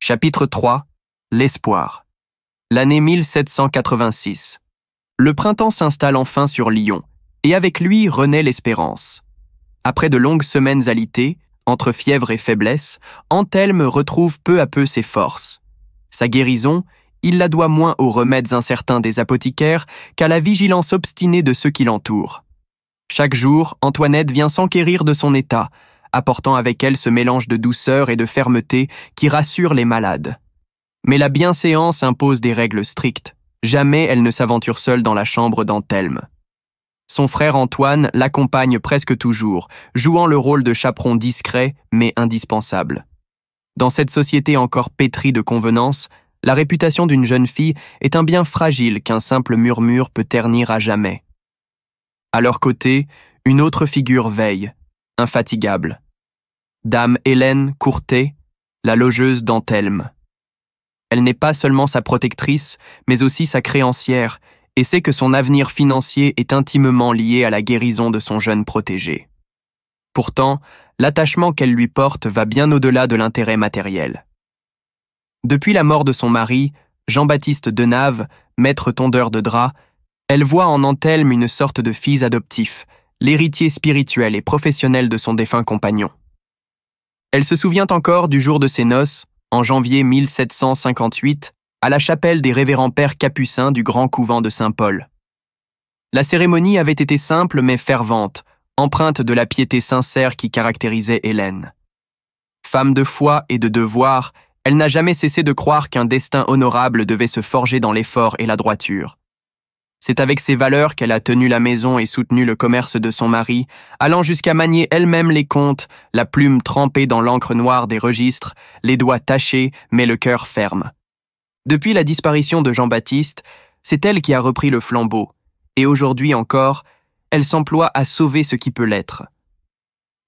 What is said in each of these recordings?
Chapitre 3. L'espoir. L'année 1786. Le printemps s'installe enfin sur Lyon, et avec lui renaît l'espérance. Après de longues semaines alitées, entre fièvre et faiblesse, Anthelme retrouve peu à peu ses forces. Sa guérison, il la doit moins aux remèdes incertains des apothicaires qu'à la vigilance obstinée de ceux qui l'entourent. Chaque jour, Antoinette vient s'enquérir de son état, apportant avec elle ce mélange de douceur et de fermeté qui rassure les malades. Mais la bienséance impose des règles strictes. Jamais elle ne s'aventure seule dans la chambre d'Anthelme. Son frère Antoine l'accompagne presque toujours, jouant le rôle de chaperon discret mais indispensable. Dans cette société encore pétrie de convenances, la réputation d'une jeune fille est un bien fragile qu'un simple murmure peut ternir à jamais. À leur côté, une autre figure veille, infatigable. Dame Hélène Courtet, la logeuse d'Anthelme. Elle n'est pas seulement sa protectrice, mais aussi sa créancière, et sait que son avenir financier est intimement lié à la guérison de son jeune protégé. Pourtant, l'attachement qu'elle lui porte va bien au-delà de l'intérêt matériel. Depuis la mort de son mari, Jean-Baptiste Denave, maître tondeur de draps, elle voit en Anthelme une sorte de fils adoptif, l'héritier spirituel et professionnel de son défunt compagnon. Elle se souvient encore du jour de ses noces, en janvier 1758, à la chapelle des révérends pères capucins du grand couvent de Saint-Paul. La cérémonie avait été simple mais fervente, empreinte de la piété sincère qui caractérisait Hélène. Femme de foi et de devoir, elle n'a jamais cessé de croire qu'un destin honorable devait se forger dans l'effort et la droiture. C'est avec ces valeurs qu'elle a tenu la maison et soutenu le commerce de son mari, allant jusqu'à manier elle-même les comptes, la plume trempée dans l'encre noire des registres, les doigts tachés, mais le cœur ferme. Depuis la disparition de Jean-Baptiste, c'est elle qui a repris le flambeau, et aujourd'hui encore, elle s'emploie à sauver ce qui peut l'être.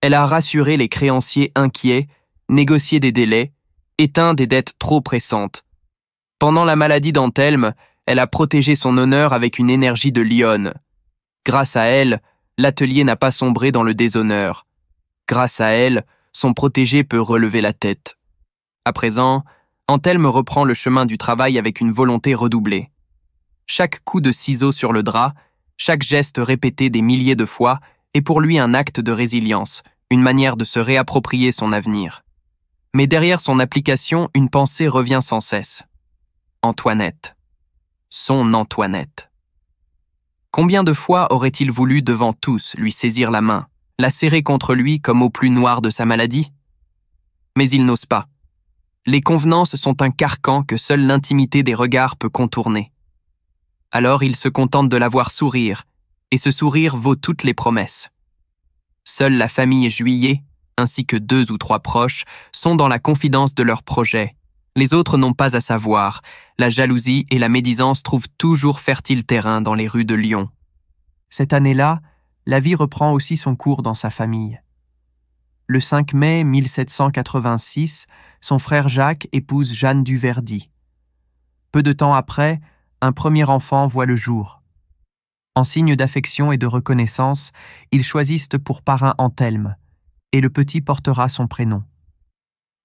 Elle a rassuré les créanciers inquiets, négocié des délais, éteint des dettes trop pressantes. Pendant la maladie d'Anthelme, elle a protégé son honneur avec une énergie de lionne. Grâce à elle, l'atelier n'a pas sombré dans le déshonneur. Grâce à elle, son protégé peut relever la tête. À présent, Anthelme reprend le chemin du travail avec une volonté redoublée. Chaque coup de ciseau sur le drap, chaque geste répété des milliers de fois est pour lui un acte de résilience, une manière de se réapproprier son avenir. Mais derrière son application, une pensée revient sans cesse. Antoinette. Son Antoinette. Combien de fois aurait-il voulu devant tous lui saisir la main, la serrer contre lui comme au plus noir de sa maladie? Mais il n'ose pas. Les convenances sont un carcan que seule l'intimité des regards peut contourner. Alors il se contente de la voir sourire, et ce sourire vaut toutes les promesses. Seule la famille Juillet, ainsi que 2 ou 3 proches, sont dans la confidence de leurs projets. Les autres n'ont pas à savoir. La jalousie et la médisance trouvent toujours fertile terrain dans les rues de Lyon. Cette année-là, la vie reprend aussi son cours dans sa famille. Le 5 mai 1786, son frère Jacques épouse Jeanne du Verdy. Peu de temps après, un premier enfant voit le jour. En signe d'affection et de reconnaissance, ils choisissent pour parrain Anthelme, et le petit portera son prénom.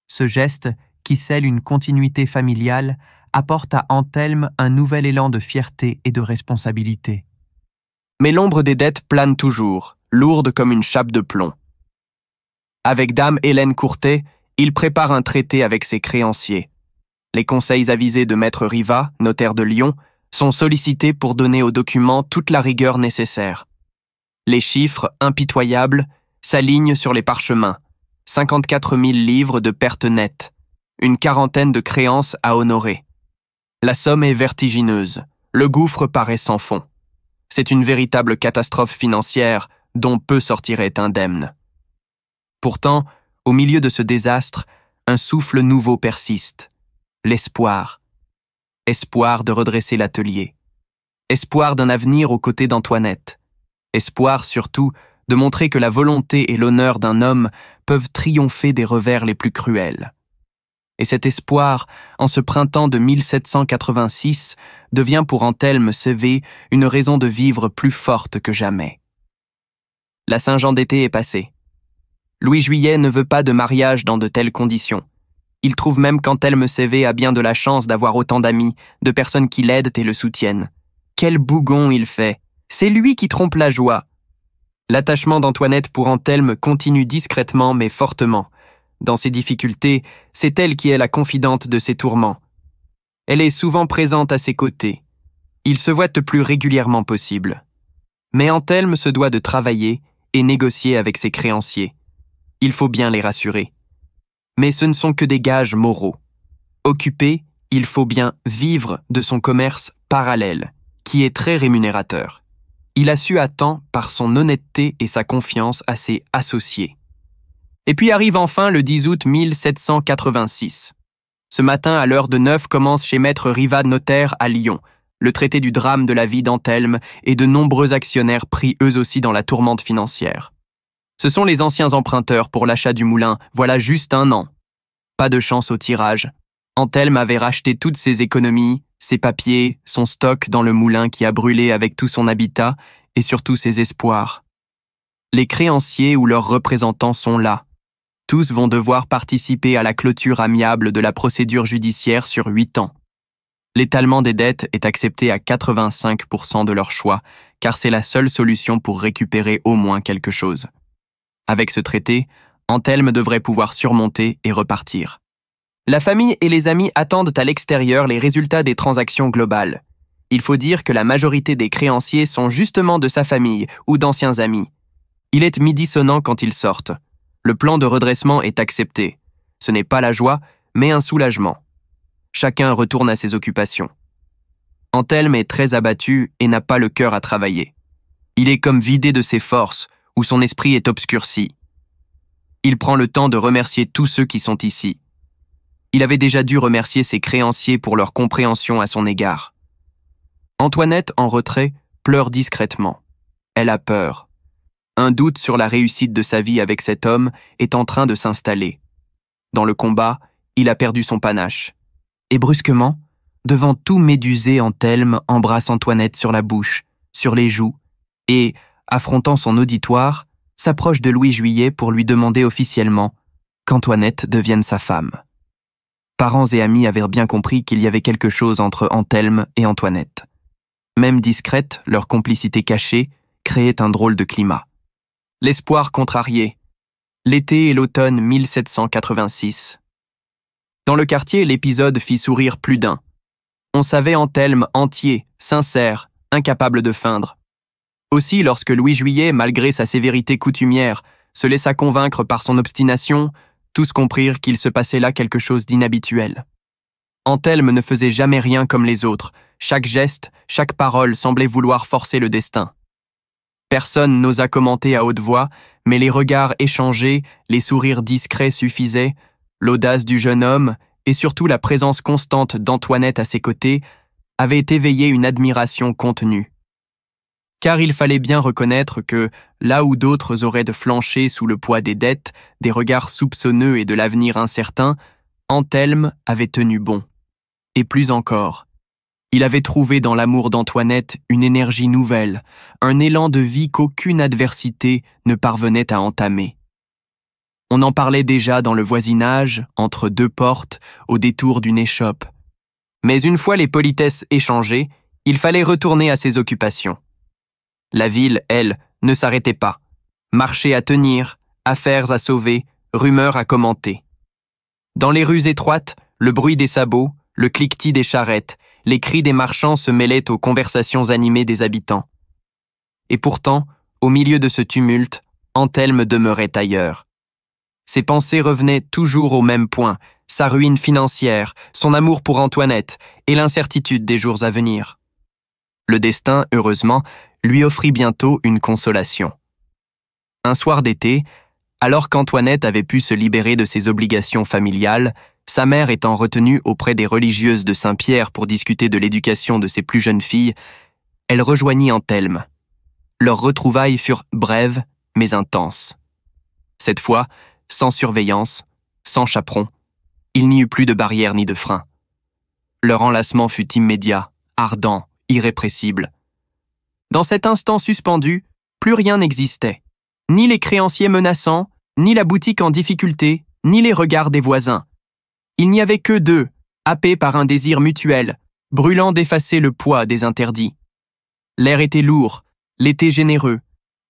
Ce geste, qui scelle une continuité familiale, apporte à Anthelme un nouvel élan de fierté et de responsabilité. Mais l'ombre des dettes plane toujours, lourde comme une chape de plomb. Avec dame Hélène Courtet, il prépare un traité avec ses créanciers. Les conseils avisés de maître Rivat, notaire de Lyon, sont sollicités pour donner aux documents toute la rigueur nécessaire. Les chiffres, impitoyables, s'alignent sur les parchemins. 54 000 livres de pertes nettes. Une quarantaine de créances à honorer. La somme est vertigineuse. Le gouffre paraît sans fond. C'est une véritable catastrophe financière dont peu sortiraient indemnes. Pourtant, au milieu de ce désastre, un souffle nouveau persiste. L'espoir. Espoir de redresser l'atelier. Espoir d'un avenir aux côtés d'Antoinette. Espoir, surtout, de montrer que la volonté et l'honneur d'un homme peuvent triompher des revers les plus cruels. Et cet espoir, en ce printemps de 1786, devient pour Anthelme Sevé une raison de vivre plus forte que jamais. La Saint-Jean d'été est passée. Louis Juillet ne veut pas de mariage dans de telles conditions. Il trouve même qu'Antelme CV a bien de la chance d'avoir autant d'amis, de personnes qui l'aident et le soutiennent. Quel bougon il fait! C'est lui qui trompe la joie. L'attachement d'Antoinette pour Antelme continue discrètement mais fortement. Dans ses difficultés, c'est elle qui est la confidente de ses tourments. Elle est souvent présente à ses côtés. Ils se voient le plus régulièrement possible. Mais Antelme se doit de travailler et négocier avec ses créanciers. Il faut bien les rassurer. Mais ce ne sont que des gages moraux. Occupé, il faut bien vivre de son commerce parallèle, qui est très rémunérateur. Il a su à temps, par son honnêteté et sa confiance à ses associés. Et puis arrive enfin le 10 août 1786. Ce matin, à l'heure de 9, commence chez Maître Rivat notaire à Lyon, le traité du drame de la vie d'Antelme et de nombreux actionnaires pris eux aussi dans la tourmente financière. Ce sont les anciens emprunteurs pour l'achat du moulin, voilà juste 1 an. Pas de chance au tirage. Antelme avait racheté toutes ses économies, ses papiers, son stock dans le moulin qui a brûlé avec tout son habitat et surtout ses espoirs. Les créanciers ou leurs représentants sont là. Tous vont devoir participer à la clôture amiable de la procédure judiciaire sur 8 ans. L'étalement des dettes est accepté à 85% de leur choix, car c'est la seule solution pour récupérer au moins quelque chose. Avec ce traité, Antelme devrait pouvoir surmonter et repartir. La famille et les amis attendent à l'extérieur les résultats des transactions globales. Il faut dire que la majorité des créanciers sont justement de sa famille ou d'anciens amis. Il est midi sonnant quand ils sortent. Le plan de redressement est accepté. Ce n'est pas la joie, mais un soulagement. Chacun retourne à ses occupations. Antelme est très abattu et n'a pas le cœur à travailler. Il est comme vidé de ses forces, ou son esprit est obscurci. Il prend le temps de remercier tous ceux qui sont ici. Il avait déjà dû remercier ses créanciers pour leur compréhension à son égard. Antoinette, en retrait, pleure discrètement. Elle a peur. Un doute sur la réussite de sa vie avec cet homme est en train de s'installer. Dans le combat, il a perdu son panache. Et brusquement, devant tout médusé, Antelme embrasse Antoinette sur la bouche, sur les joues, et, affrontant son auditoire, s'approche de Louis Juillet pour lui demander officiellement qu'Antoinette devienne sa femme. Parents et amis avaient bien compris qu'il y avait quelque chose entre Antelme et Antoinette. Même discrète, leur complicité cachée créait un drôle de climat. L'espoir contrarié. L'été et l'automne 1786. Dans le quartier, l'épisode fit sourire plus d'un. On savait Antelme entier, sincère, incapable de feindre. Aussi, lorsque Louis Juillet, malgré sa sévérité coutumière, se laissa convaincre par son obstination, tous comprirent qu'il se passait là quelque chose d'inhabituel. Antelme ne faisait jamais rien comme les autres. Chaque geste, chaque parole semblait vouloir forcer le destin. Personne n'osa commenter à haute voix, mais les regards échangés, les sourires discrets suffisaient, l'audace du jeune homme et surtout la présence constante d'Antoinette à ses côtés avaient éveillé une admiration contenue. Car il fallait bien reconnaître que, là où d'autres auraient de flancher sous le poids des dettes, des regards soupçonneux et de l'avenir incertain, Antelme avait tenu bon. Et plus encore, il avait trouvé dans l'amour d'Antoinette une énergie nouvelle, un élan de vie qu'aucune adversité ne parvenait à entamer. On en parlait déjà dans le voisinage, entre 2 portes, au détour d'une échoppe. Mais une fois les politesses échangées, il fallait retourner à ses occupations. La ville, elle, ne s'arrêtait pas. Marché à tenir, affaires à sauver, rumeurs à commenter. Dans les rues étroites, le bruit des sabots, le cliquetis des charrettes, les cris des marchands se mêlaient aux conversations animées des habitants. Et pourtant, au milieu de ce tumulte, Antelme demeurait ailleurs. Ses pensées revenaient toujours au même point, sa ruine financière, son amour pour Antoinette et l'incertitude des jours à venir. Le destin, heureusement, lui offrit bientôt une consolation. Un soir d'été, alors qu'Antoinette avait pu se libérer de ses obligations familiales, sa mère étant retenue auprès des religieuses de Saint-Pierre pour discuter de l'éducation de ses plus jeunes filles, elle rejoignit Antelme. Leurs retrouvailles furent brèves mais intenses. Cette fois, sans surveillance, sans chaperon, il n'y eut plus de barrière ni de frein. Leur enlacement fut immédiat, ardent, irrépressible. Dans cet instant suspendu, plus rien n'existait. Ni les créanciers menaçants, ni la boutique en difficulté, ni les regards des voisins. Il n'y avait qu'eux deux, happés par un désir mutuel, brûlant d'effacer le poids des interdits. L'air était lourd, l'été généreux,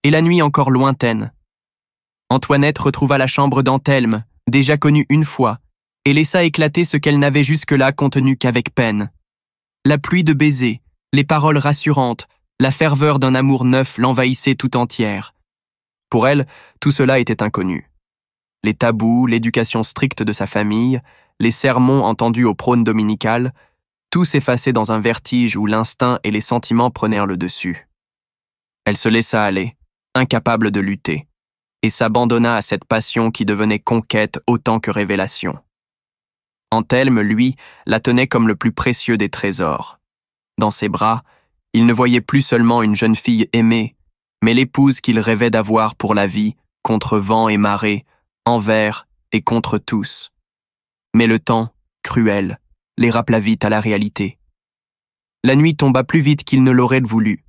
et la nuit encore lointaine. Antoinette retrouva la chambre d'Anthelme, déjà connue une fois, et laissa éclater ce qu'elle n'avait jusque-là contenu qu'avec peine. La pluie de baisers, les paroles rassurantes, la ferveur d'un amour neuf l'envahissaient tout entière. Pour elle, tout cela était inconnu. Les tabous, l'éducation stricte de sa famille, les sermons entendus au prône dominical, tout s'effaçait dans un vertige où l'instinct et les sentiments prenèrent le dessus. Elle se laissa aller, incapable de lutter, et s'abandonna à cette passion qui devenait conquête autant que révélation. Anthelme, lui, la tenait comme le plus précieux des trésors. Dans ses bras, il ne voyait plus seulement une jeune fille aimée, mais l'épouse qu'il rêvait d'avoir pour la vie, contre vent et marée, envers et contre tous. Mais le temps, cruel, les rappela vite à la réalité. La nuit tomba plus vite qu'il ne l'aurait voulu,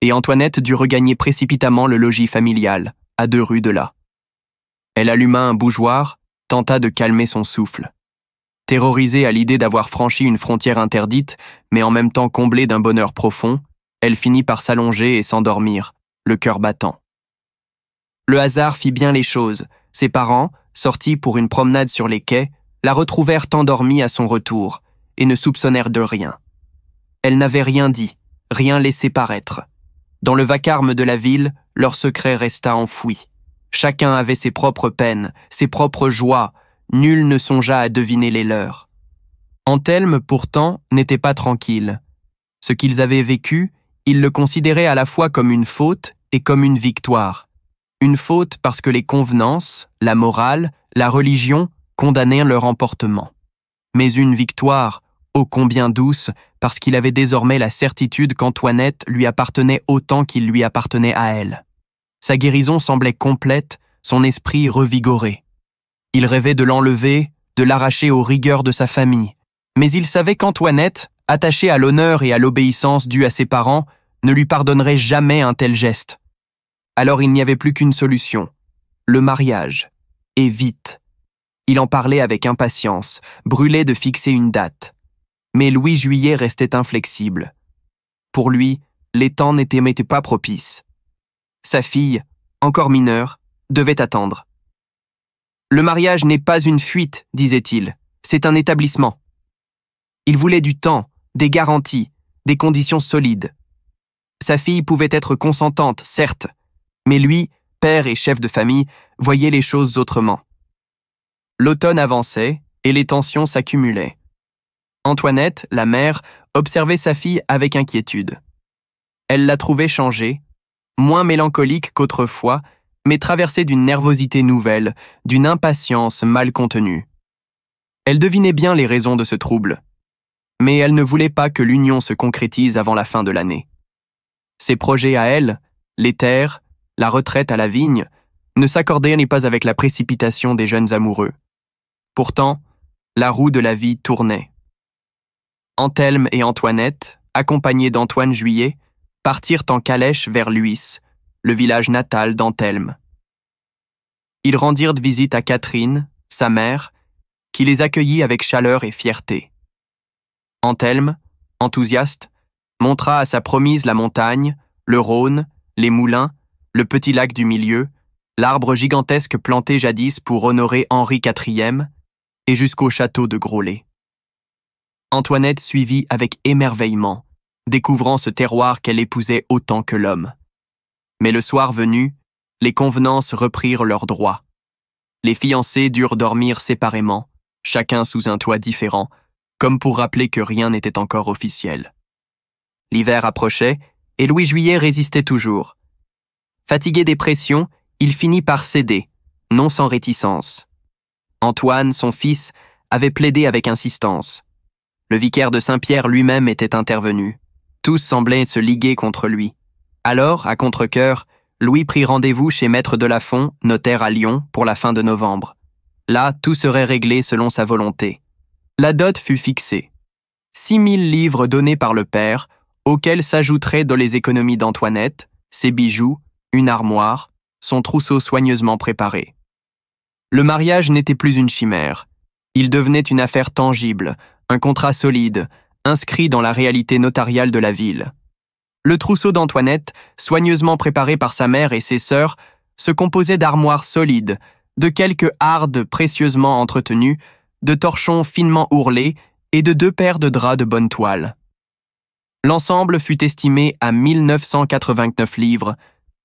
et Antoinette dut regagner précipitamment le logis familial, à 2 rues de là. Elle alluma un bougeoir, tenta de calmer son souffle. Terrorisée à l'idée d'avoir franchi une frontière interdite, mais en même temps comblée d'un bonheur profond, elle finit par s'allonger et s'endormir, le cœur battant. Le hasard fit bien les choses. Ses parents, sortis pour une promenade sur les quais, la retrouvèrent endormie à son retour, et ne soupçonnèrent de rien. Elle n'avait rien dit, rien laissé paraître. Dans le vacarme de la ville, leur secret resta enfoui. Chacun avait ses propres peines, ses propres joies, nul ne songea à deviner les leurs. Anthelme, pourtant, n'était pas tranquille. Ce qu'ils avaient vécu, ils le considéraient à la fois comme une faute et comme une victoire. Une faute parce que les convenances, la morale, la religion condamnaient leur emportement. Mais une victoire, ô combien douce, parce qu'il avait désormais la certitude qu'Antoinette lui appartenait autant qu'il lui appartenait à elle. Sa guérison semblait complète, son esprit revigoré. Il rêvait de l'enlever, de l'arracher aux rigueurs de sa famille, mais il savait qu'Antoinette, attachée à l'honneur et à l'obéissance due à ses parents, ne lui pardonnerait jamais un tel geste. Alors il n'y avait plus qu'une solution, le mariage, et vite. Il en parlait avec impatience, brûlait de fixer une date. Mais Louis Juillet restait inflexible. Pour lui, les temps n'étaient pas propices. Sa fille, encore mineure, devait attendre. Le mariage n'est pas une fuite, disait-il, c'est un établissement. Il voulait du temps, des garanties, des conditions solides. Sa fille pouvait être consentante, certes, mais lui, père et chef de famille, voyait les choses autrement. L'automne avançait et les tensions s'accumulaient. Antoinette, la mère, observait sa fille avec inquiétude. Elle la trouvait changée, moins mélancolique qu'autrefois, mais traversée d'une nervosité nouvelle, d'une impatience mal contenue. Elle devinait bien les raisons de ce trouble, mais elle ne voulait pas que l'union se concrétise avant la fin de l'année. Ses projets à elle, les terres, la retraite à la vigne, ne s'accordaient pas avec la précipitation des jeunes amoureux. Pourtant, la roue de la vie tournait. Anthelme et Antoinette, accompagnés d'Antoine Juillet, partirent en calèche vers Luis, le village natal d'Anthelme. Ils rendirent visite à Catherine, sa mère, qui les accueillit avec chaleur et fierté. Anthelme, enthousiaste, montra à sa promise la montagne, le Rhône, les moulins, le petit lac du milieu, l'arbre gigantesque planté jadis pour honorer Henri IV, et jusqu'au château de Groslay. Antoinette suivit avec émerveillement, découvrant ce terroir qu'elle épousait autant que l'homme. Mais le soir venu, les convenances reprirent leurs droits. Les fiancés durent dormir séparément, chacun sous un toit différent, comme pour rappeler que rien n'était encore officiel. L'hiver approchait, et Louis Juillet résistait toujours. Fatigué des pressions, il finit par céder, non sans réticence. Antoine, son fils, avait plaidé avec insistance. Le vicaire de Saint-Pierre lui-même était intervenu. Tous semblaient se liguer contre lui. Alors, à contre-cœur, Louis prit rendez-vous chez Maître de Lafont, notaire à Lyon, pour la fin de novembre. Là, tout serait réglé selon sa volonté. La dot fut fixée. 6 000 livres donnés par le père, auxquels s'ajouteraient dans les économies d'Antoinette, ses bijoux, une armoire, son trousseau soigneusement préparé. Le mariage n'était plus une chimère. Il devenait une affaire tangible, un contrat solide, inscrit dans la réalité notariale de la ville. Le trousseau d'Antoinette, soigneusement préparé par sa mère et ses sœurs, se composait d'armoires solides, de quelques hardes précieusement entretenues, de torchons finement ourlés et de 2 paires de draps de bonne toile. L'ensemble fut estimé à 1989 livres,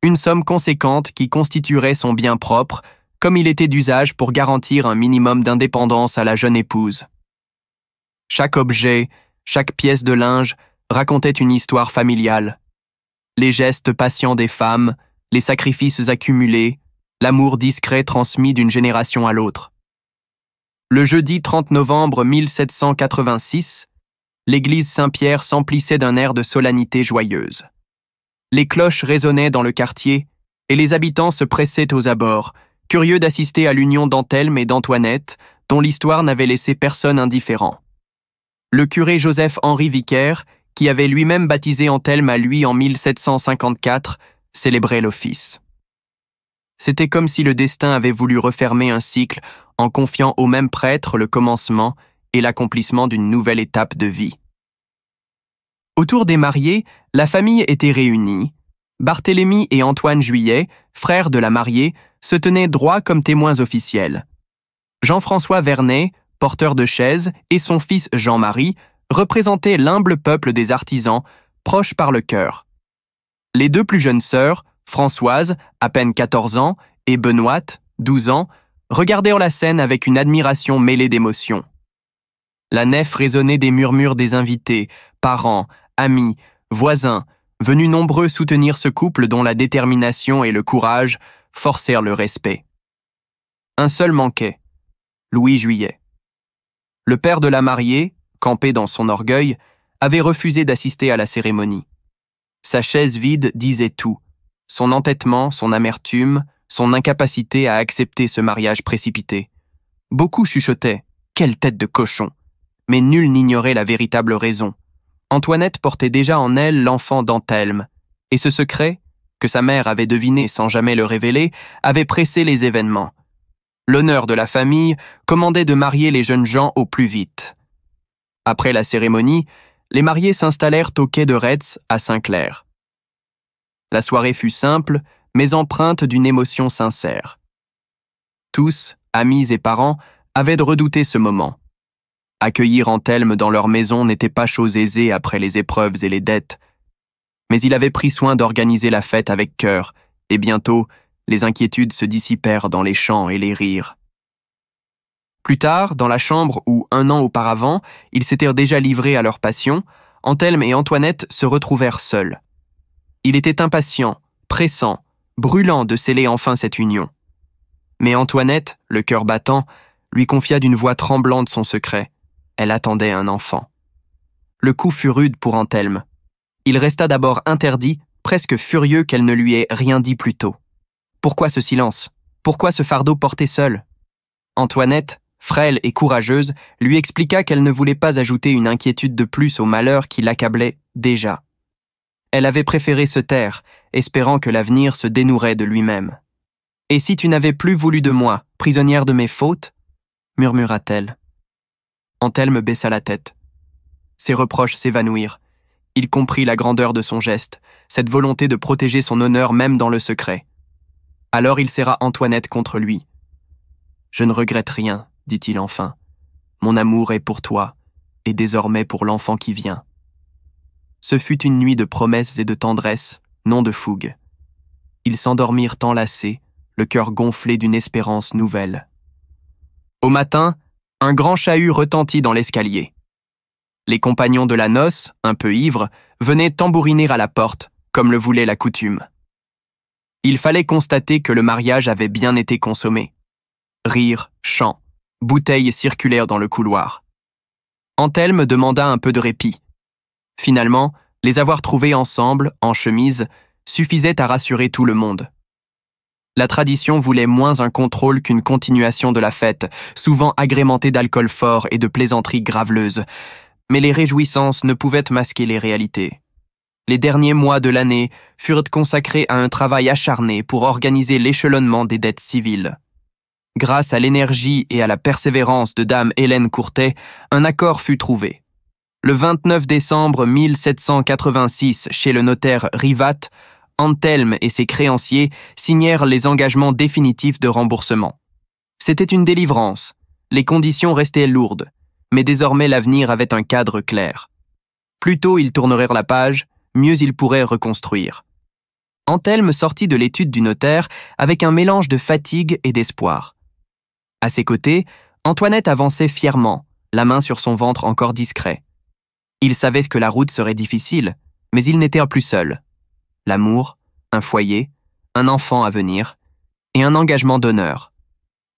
une somme conséquente qui constituerait son bien propre, comme il était d'usage pour garantir un minimum d'indépendance à la jeune épouse. Chaque objet, chaque pièce de linge racontait une histoire familiale. Les gestes patients des femmes, les sacrifices accumulés, l'amour discret transmis d'une génération à l'autre. Le jeudi 30 novembre 1786, l'église Saint-Pierre s'emplissait d'un air de solennité joyeuse. Les cloches résonnaient dans le quartier et les habitants se pressaient aux abords, curieux d'assister à l'union d'Anthelme et d'Antoinette, dont l'histoire n'avait laissé personne indifférent. Le curé Joseph-Henri Vicaire, qui avait lui-même baptisé Anthelme à lui en 1754, célébrait l'office. C'était comme si le destin avait voulu refermer un cycle en confiant au même prêtre le commencement et l'accomplissement d'une nouvelle étape de vie. Autour des mariés, la famille était réunie. Barthélemy et Antoine Juillet, frères de la mariée, se tenaient droits comme témoins officiels. Jean-François Vernet, porteur de chaise, et son fils Jean-Marie représentaient l'humble peuple des artisans, proches par le cœur. Les 2 plus jeunes sœurs, Françoise, à peine 14 ans, et Benoîte, 12 ans, regardèrent la scène avec une admiration mêlée d'émotion. La nef résonnait des murmures des invités, parents, amis, voisins, venus nombreux soutenir ce couple dont la détermination et le courage forcèrent le respect. Un seul manquait, Louis Juillet. Le père de la mariée, campé dans son orgueil, avait refusé d'assister à la cérémonie. Sa chaise vide disait tout, son entêtement, son amertume, son incapacité à accepter ce mariage précipité. Beaucoup chuchotaient « Quelle tête de cochon !» mais nul n'ignorait la véritable raison. Antoinette portait déjà en elle l'enfant d'Anthelme, et ce secret, que sa mère avait deviné sans jamais le révéler, avait pressé les événements. L'honneur de la famille commandait de marier les jeunes gens au plus vite. Après la cérémonie, les mariés s'installèrent au quai de Retz à Saint-Clair. La soirée fut simple, mais empreinte d'une émotion sincère. Tous, amis et parents, avaient redouté ce moment. Accueillir Anthelme dans leur maison n'était pas chose aisée après les épreuves et les dettes. Mais il avait pris soin d'organiser la fête avec cœur, et bientôt, les inquiétudes se dissipèrent dans les chants et les rires. Plus tard, dans la chambre où, 1 an auparavant, ils s'étaient déjà livrés à leur passion, Anthelme et Antoinette se retrouvèrent seuls. Il était impatient, pressant, brûlant de sceller enfin cette union. Mais Antoinette, le cœur battant, lui confia d'une voix tremblante son secret. Elle attendait un enfant. Le coup fut rude pour Anthelme. Il resta d'abord interdit, presque furieux qu'elle ne lui ait rien dit plus tôt. Pourquoi ce silence? Pourquoi ce fardeau porté seul? Antoinette, frêle et courageuse, lui expliqua qu'elle ne voulait pas ajouter une inquiétude de plus au malheur qui l'accablait déjà. Elle avait préféré se taire, espérant que l'avenir se dénouerait de lui-même. « Et si tu n'avais plus voulu de moi, prisonnière de mes fautes ?» murmura-t-elle. Anthelme baissa la tête. Ses reproches s'évanouirent. Il comprit la grandeur de son geste, cette volonté de protéger son honneur même dans le secret. Alors il serra Antoinette contre lui. « Je ne regrette rien, dit-il enfin. Mon amour est pour toi, et désormais pour l'enfant qui vient. » Ce fut une nuit de promesses et de tendresse, non de fougue. Ils s'endormirent enlacés, le cœur gonflé d'une espérance nouvelle. Au matin, un grand chahut retentit dans l'escalier. Les compagnons de la noce, un peu ivres, venaient tambouriner à la porte, comme le voulait la coutume. Il fallait constater que le mariage avait bien été consommé. Rires, chants, bouteilles circulèrent dans le couloir. Anthelme demanda un peu de répit. Finalement, les avoir trouvés ensemble, en chemise, suffisait à rassurer tout le monde. La tradition voulait moins un contrôle qu'une continuation de la fête, souvent agrémentée d'alcool fort et de plaisanteries graveleuses. Mais les réjouissances ne pouvaient masquer les réalités. Les derniers mois de l'année furent consacrés à un travail acharné pour organiser l'échelonnement des dettes civiles. Grâce à l'énergie et à la persévérance de dame Hélène Courtet, un accord fut trouvé. Le 29 décembre 1786, chez le notaire Rivat, Anthelme et ses créanciers signèrent les engagements définitifs de remboursement. C'était une délivrance. Les conditions restaient lourdes, mais désormais l'avenir avait un cadre clair. Plus tôt ils tournèrent la page, mieux ils pourraient reconstruire. Anthelme sortit de l'étude du notaire avec un mélange de fatigue et d'espoir. À ses côtés, Antoinette avançait fièrement, la main sur son ventre encore discret. Il savait que la route serait difficile, mais il n'était plus seul. L'amour, un foyer, un enfant à venir, et un engagement d'honneur.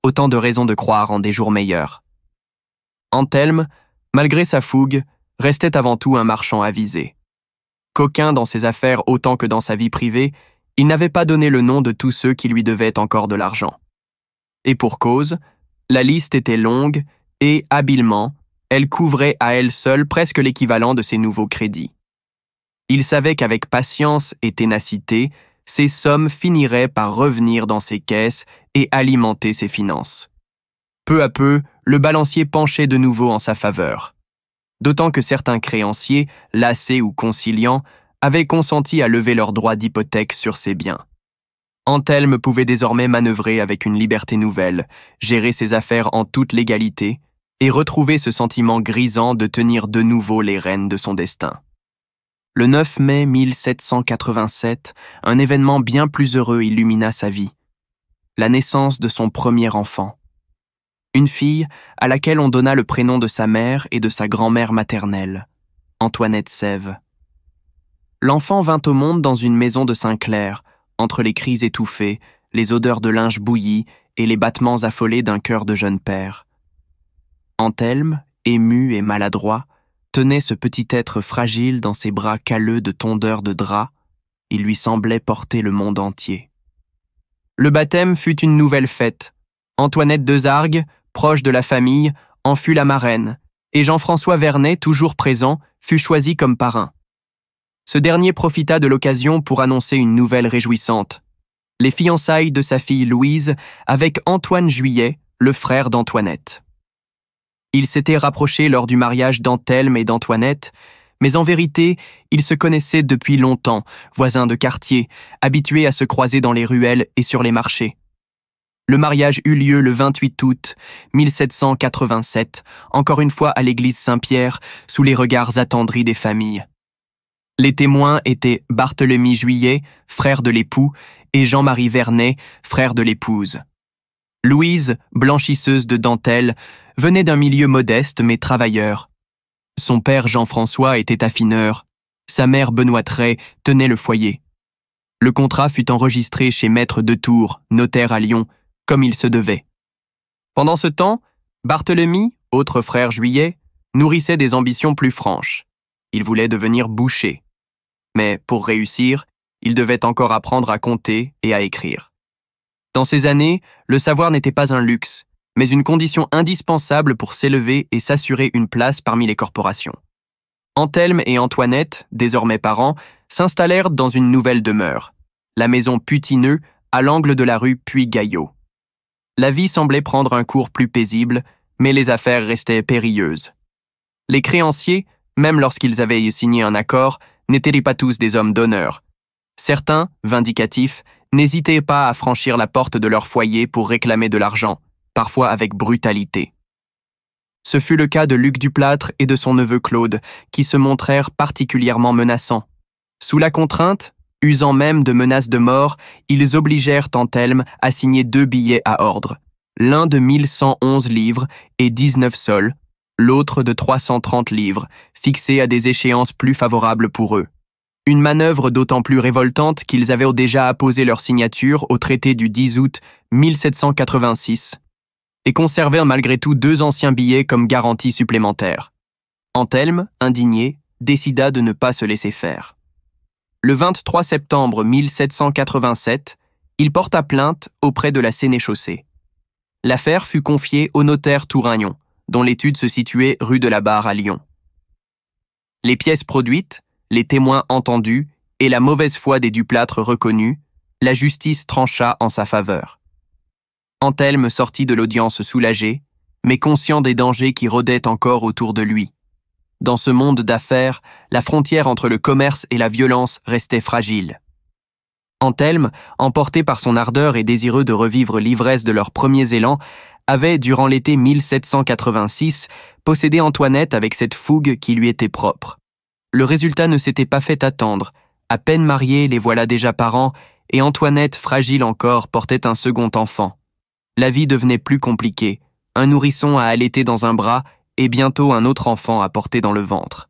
Autant de raisons de croire en des jours meilleurs. Anthelme, malgré sa fougue, restait avant tout un marchand avisé. Coquin dans ses affaires autant que dans sa vie privée, il n'avait pas donné le nom de tous ceux qui lui devaient encore de l'argent. Et pour cause, la liste était longue et, habilement, elle couvrait à elle seule presque l'équivalent de ses nouveaux crédits. Il savait qu'avec patience et ténacité, ces sommes finiraient par revenir dans ses caisses et alimenter ses finances. Peu à peu, le balancier penchait de nouveau en sa faveur. D'autant que certains créanciers, lassés ou conciliants, avaient consenti à lever leurs droits d'hypothèque sur ses biens. Anthelme pouvait désormais manœuvrer avec une liberté nouvelle, gérer ses affaires en toute légalité et retrouver ce sentiment grisant de tenir de nouveau les rênes de son destin. Le 9 mai 1787, un événement bien plus heureux illumina sa vie. La naissance de son premier enfant. Une fille à laquelle on donna le prénom de sa mère et de sa grand-mère maternelle, Antoinette Sève. L'enfant vint au monde dans une maison de Saint-Clair, entre les cris étouffés, les odeurs de linge bouilli et les battements affolés d'un cœur de jeune père. Anthelme, ému et maladroit, tenait ce petit être fragile dans ses bras calleux de tondeur de drap. Il lui semblait porter le monde entier. Le baptême fut une nouvelle fête. Antoinette Desargues, proche de la famille, en fut la marraine, et Jean-François Vernet, toujours présent, fut choisi comme parrain. Ce dernier profita de l'occasion pour annoncer une nouvelle réjouissante. Les fiançailles de sa fille Louise avec Antoine Juillet, le frère d'Antoinette. Ils s'étaient rapprochés lors du mariage d'Anthelme et d'Antoinette, mais en vérité, ils se connaissaient depuis longtemps, voisins de quartier, habitués à se croiser dans les ruelles et sur les marchés. Le mariage eut lieu le 28 août 1787, encore une fois à l'église Saint-Pierre, sous les regards attendris des familles. Les témoins étaient Barthélemy Juillet, frère de l'époux, et Jean-Marie Vernet, frère de l'épouse. Louise, blanchisseuse de dentelle, venait d'un milieu modeste mais travailleur. Son père Jean-François était affineur, sa mère Benoît-Tray tenait le foyer. Le contrat fut enregistré chez Maître de Tours, notaire à Lyon, comme il se devait. Pendant ce temps, Barthélemy, autre frère Juillet, nourrissait des ambitions plus franches. Il voulait devenir boucher. Mais pour réussir, il devait encore apprendre à compter et à écrire. Dans ces années, le savoir n'était pas un luxe, mais une condition indispensable pour s'élever et s'assurer une place parmi les corporations. Anthelme et Antoinette, désormais parents, s'installèrent dans une nouvelle demeure, la maison Putineux, à l'angle de la rue Puy-Gaillot. La vie semblait prendre un cours plus paisible, mais les affaires restaient périlleuses. Les créanciers, même lorsqu'ils avaient signé un accord, n'étaient pas tous des hommes d'honneur. Certains, vindicatifs, n'hésitaient pas à franchir la porte de leur foyer pour réclamer de l'argent, parfois avec brutalité. Ce fut le cas de Luc Duplâtre et de son neveu Claude, qui se montrèrent particulièrement menaçants. Sous la contrainte, usant même de menaces de mort, ils obligèrent Anthelme à signer 2 billets à ordre, l'un de 1111 livres et 19 sols, l'autre de 330 livres, fixés à des échéances plus favorables pour eux. Une manœuvre d'autant plus révoltante qu'ils avaient déjà apposé leur signature au traité du 10 août 1786 et conservèrent malgré tout 2 anciens billets comme garantie supplémentaire. Anthelme, indigné, décida de ne pas se laisser faire. Le 23 septembre 1787, il porta plainte auprès de la sénéchaussée. L'affaire fut confiée au notaire Touragnon, dont l'étude se situait rue de la Barre à Lyon. Les pièces produites, les témoins entendus et la mauvaise foi des Duplâtre reconnus, la justice trancha en sa faveur. Anthelme sortit de l'audience soulagé, mais conscient des dangers qui rôdaient encore autour de lui. Dans ce monde d'affaires, la frontière entre le commerce et la violence restait fragile. Anthelme, emporté par son ardeur et désireux de revivre l'ivresse de leurs premiers élans, avait, durant l'été 1786, possédé Antoinette avec cette fougue qui lui était propre. Le résultat ne s'était pas fait attendre. À peine mariés, les voilà déjà parents, et Antoinette, fragile encore, portait un second enfant. La vie devenait plus compliquée. Un nourrisson à allaiter dans un bras, et bientôt un autre enfant à porter dans le ventre.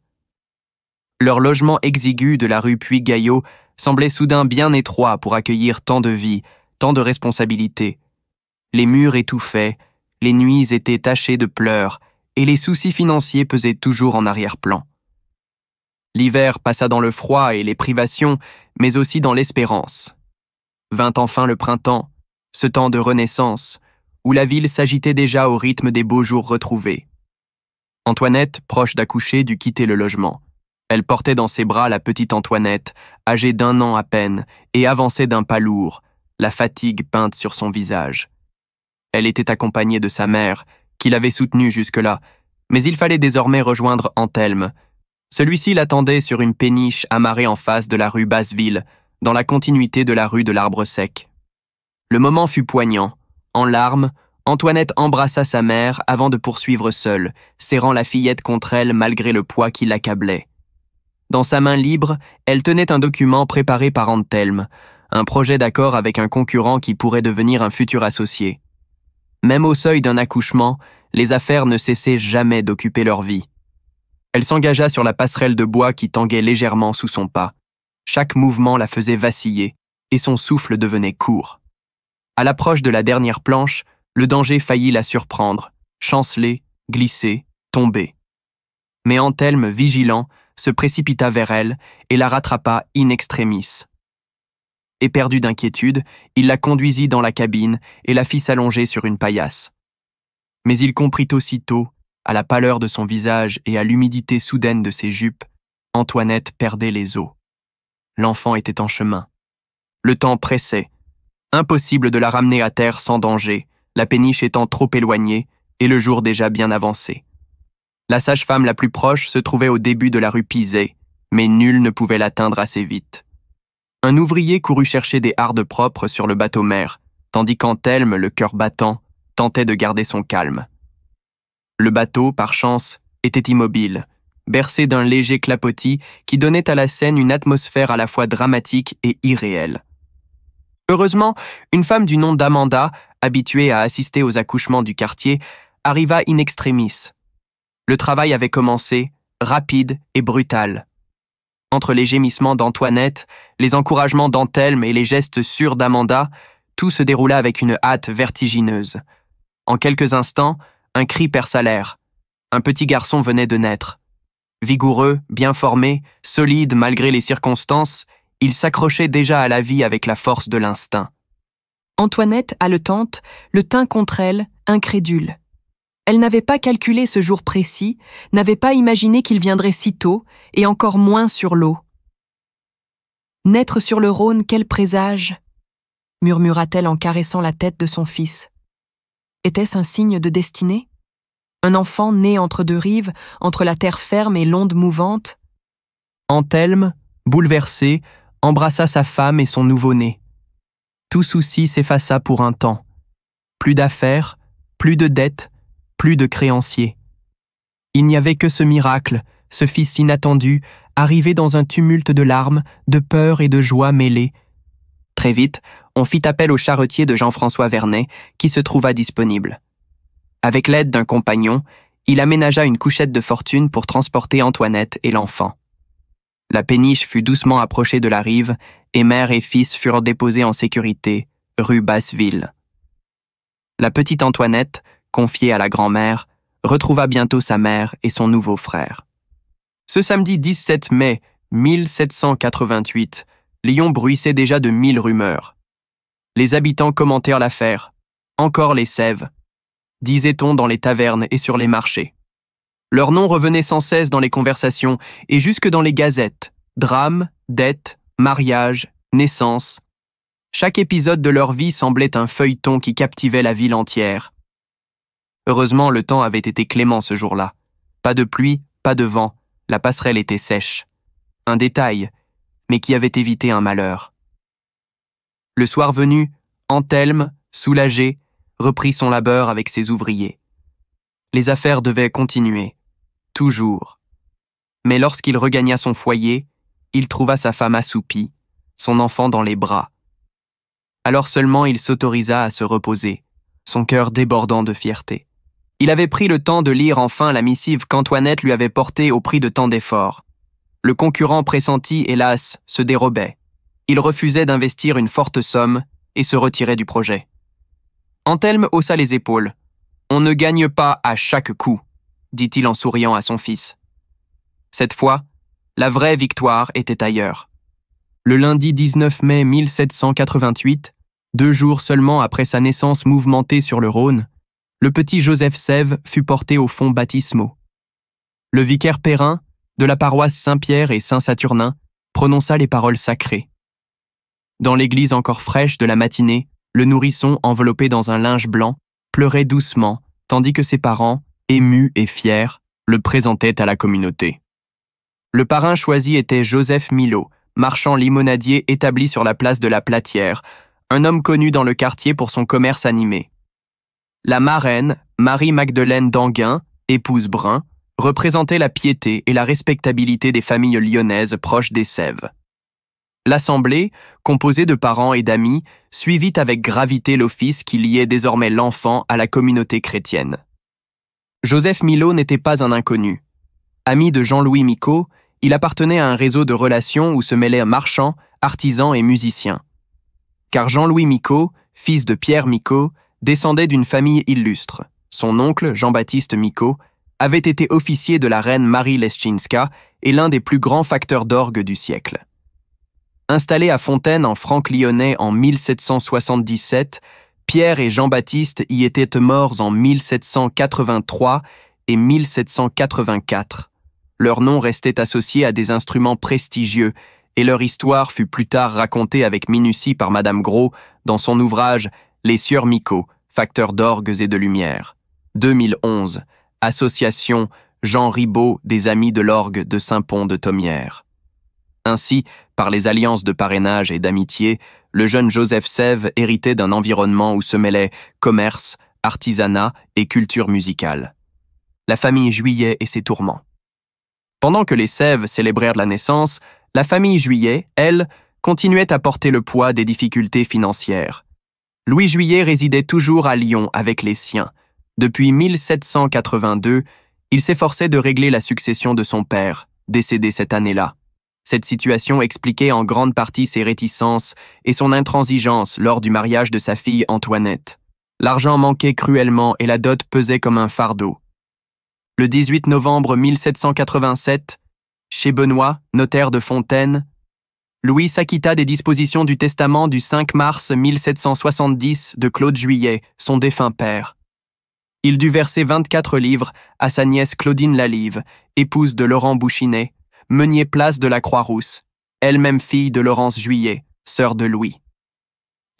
Leur logement exigu de la rue Puy-Gaillot semblait soudain bien étroit pour accueillir tant de vie, tant de responsabilités. Les murs étouffaient, les nuits étaient tachées de pleurs, et les soucis financiers pesaient toujours en arrière-plan. L'hiver passa dans le froid et les privations, mais aussi dans l'espérance. Vint enfin le printemps, ce temps de renaissance, où la ville s'agitait déjà au rythme des beaux jours retrouvés. Antoinette, proche d'accoucher, dut quitter le logement. Elle portait dans ses bras la petite Antoinette, âgée d'1 an à peine, et avançait d'un pas lourd, la fatigue peinte sur son visage. Elle était accompagnée de sa mère, qui l'avait soutenue jusque-là, mais il fallait désormais rejoindre Anthelme. Celui-ci l'attendait sur une péniche amarrée en face de la rue Basseville, dans la continuité de la rue de l'Arbre Sec. Le moment fut poignant. En larmes, Antoinette embrassa sa mère avant de poursuivre seule, serrant la fillette contre elle malgré le poids qui l'accablait. Dans sa main libre, elle tenait un document préparé par Anthelme, un projet d'accord avec un concurrent qui pourrait devenir un futur associé. Même au seuil d'un accouchement, les affaires ne cessaient jamais d'occuper leur vie. Elle s'engagea sur la passerelle de bois qui tanguait légèrement sous son pas. Chaque mouvement la faisait vaciller, et son souffle devenait court. À l'approche de la dernière planche, le danger faillit la surprendre, chanceler, glisser, tomber. Mais Anthelme, vigilant, se précipita vers elle et la rattrapa in extremis. Éperdu d'inquiétude, il la conduisit dans la cabine et la fit s'allonger sur une paillasse. Mais il comprit aussitôt, à la pâleur de son visage et à l'humidité soudaine de ses jupes, Antoinette perdait les os. L'enfant était en chemin. Le temps pressait. Impossible de la ramener à terre sans danger, la péniche étant trop éloignée et le jour déjà bien avancé. La sage-femme la plus proche se trouvait au début de la rue Pizet, mais nul ne pouvait l'atteindre assez vite. Un ouvrier courut chercher des hardes propres sur le bateau-mère, tandis qu'Anthelme, le cœur battant, tentait de garder son calme. Le bateau, par chance, était immobile, bercé d'un léger clapotis qui donnait à la scène une atmosphère à la fois dramatique et irréelle. Heureusement, une femme du nom d'Amanda, habituée à assister aux accouchements du quartier, arriva in extremis. Le travail avait commencé, rapide et brutal. Entre les gémissements d'Antoinette, les encouragements d'Anthelme et les gestes sûrs d'Amanda, tout se déroula avec une hâte vertigineuse. En quelques instants, un cri perça l'air. Un petit garçon venait de naître. Vigoureux, bien formé, solide malgré les circonstances, il s'accrochait déjà à la vie avec la force de l'instinct. Antoinette, haletante, le tint contre elle, incrédule. Elle n'avait pas calculé ce jour précis, n'avait pas imaginé qu'il viendrait si tôt, et encore moins sur l'eau. « Naître sur le Rhône, quel présage !» murmura-t-elle en caressant la tête de son fils. Était-ce un signe de destinée? Un enfant né entre deux rives, entre la terre ferme et l'onde mouvante? Anthelme, bouleversé, embrassa sa femme et son nouveau-né. Tout souci s'effaça pour un temps. Plus d'affaires, plus de dettes, plus de créanciers. Il n'y avait que ce miracle, ce fils inattendu, arrivé dans un tumulte de larmes, de peur et de joie mêlées. Très vite, on fit appel au charretier de Jean-François Vernet, qui se trouva disponible. Avec l'aide d'un compagnon, il aménagea une couchette de fortune pour transporter Antoinette et l'enfant. La péniche fut doucement approchée de la rive et mère et fils furent déposés en sécurité, rue Basseville. La petite Antoinette, confiée à la grand-mère, retrouva bientôt sa mère et son nouveau frère. Ce samedi 17 mai 1788, Lyon bruissait déjà de 1000 rumeurs. Les habitants commentèrent l'affaire. Encore les sèves, disait-on dans les tavernes et sur les marchés. Leur nom revenait sans cesse dans les conversations et jusque dans les gazettes. Drames, dettes, mariages, naissances. Chaque épisode de leur vie semblait un feuilleton qui captivait la ville entière. Heureusement, le temps avait été clément ce jour-là. Pas de pluie, pas de vent, la passerelle était sèche. Un détail, mais qui avait évité un malheur. Le soir venu, Anthelme, soulagé, reprit son labeur avec ses ouvriers. Les affaires devaient continuer, toujours. Mais lorsqu'il regagna son foyer, il trouva sa femme assoupie, son enfant dans les bras. Alors seulement il s'autorisa à se reposer, son cœur débordant de fierté. Il avait pris le temps de lire enfin la missive qu'Antoinette lui avait portée au prix de tant d'efforts. Le concurrent pressenti, hélas, se dérobait. Il refusait d'investir une forte somme et se retirait du projet. Anthelme haussa les épaules. « On ne gagne pas à chaque coup », dit-il en souriant à son fils. Cette fois, la vraie victoire était ailleurs. Le lundi 19 mai 1788, 2 jours seulement après sa naissance mouvementée sur le Rhône, le petit Joseph Sève fut porté au fond baptismaux. Le vicaire Perrin, de la paroisse Saint-Pierre et Saint-Saturnin, prononça les paroles sacrées. Dans l'église encore fraîche de la matinée, le nourrisson, enveloppé dans un linge blanc, pleurait doucement, tandis que ses parents, émus et fiers, le présentaient à la communauté. Le parrain choisi était Joseph Milot, marchand limonadier établi sur la place de la Platière, un homme connu dans le quartier pour son commerce animé. La marraine, Marie-Magdeleine d'Anguin, épouse Brun, représentait la piété et la respectabilité des familles lyonnaises proches des Sèves. L'assemblée, composée de parents et d'amis, suivit avec gravité l'office qui liait désormais l'enfant à la communauté chrétienne. Joseph Milot n'était pas un inconnu. Ami de Jean-Louis Micot, il appartenait à un réseau de relations où se mêlaient marchands, artisans et musiciens. Car Jean-Louis Micot, fils de Pierre Micot, descendait d'une famille illustre. Son oncle, Jean-Baptiste Micot, avait été officier de la reine Marie Leschinska et l'un des plus grands facteurs d'orgue du siècle. Installés à Fontaine en Franche-Lyonnais en 1777, Pierre et Jean-Baptiste y étaient morts en 1783 et 1784. Leur nom restait associé à des instruments prestigieux et leur histoire fut plus tard racontée avec minutie par Madame Gros dans son ouvrage « Les Sieurs Micot, facteurs d'orgues et de lumière ». 2011, Association Jean Ribaud des Amis de l'Orgue de Saint-Pons-de-Thomières. Ainsi, par les alliances de parrainage et d'amitié, le jeune Joseph Sève héritait d'un environnement où se mêlaient commerce, artisanat et culture musicale. La famille Juillet et ses tourments. Pendant que les Sèves célébrèrent la naissance, la famille Juillet, elle, continuait à porter le poids des difficultés financières. Louis Juillet résidait toujours à Lyon avec les siens. Depuis 1782, il s'efforçait de régler la succession de son père, décédé cette année-là. Cette situation expliquait en grande partie ses réticences et son intransigeance lors du mariage de sa fille Antoinette. L'argent manquait cruellement et la dot pesait comme un fardeau. Le 18 novembre 1787, chez Benoît, notaire de Fontaine, Louis s'acquitta des dispositions du testament du 5 mars 1770 de Claude Juillet, son défunt père. Il dut verser 24 livres à sa nièce Claudine Lalive, épouse de Laurent Bouchinet, meunier place de la Croix-Rousse, elle-même fille de Laurence Juillet, sœur de Louis.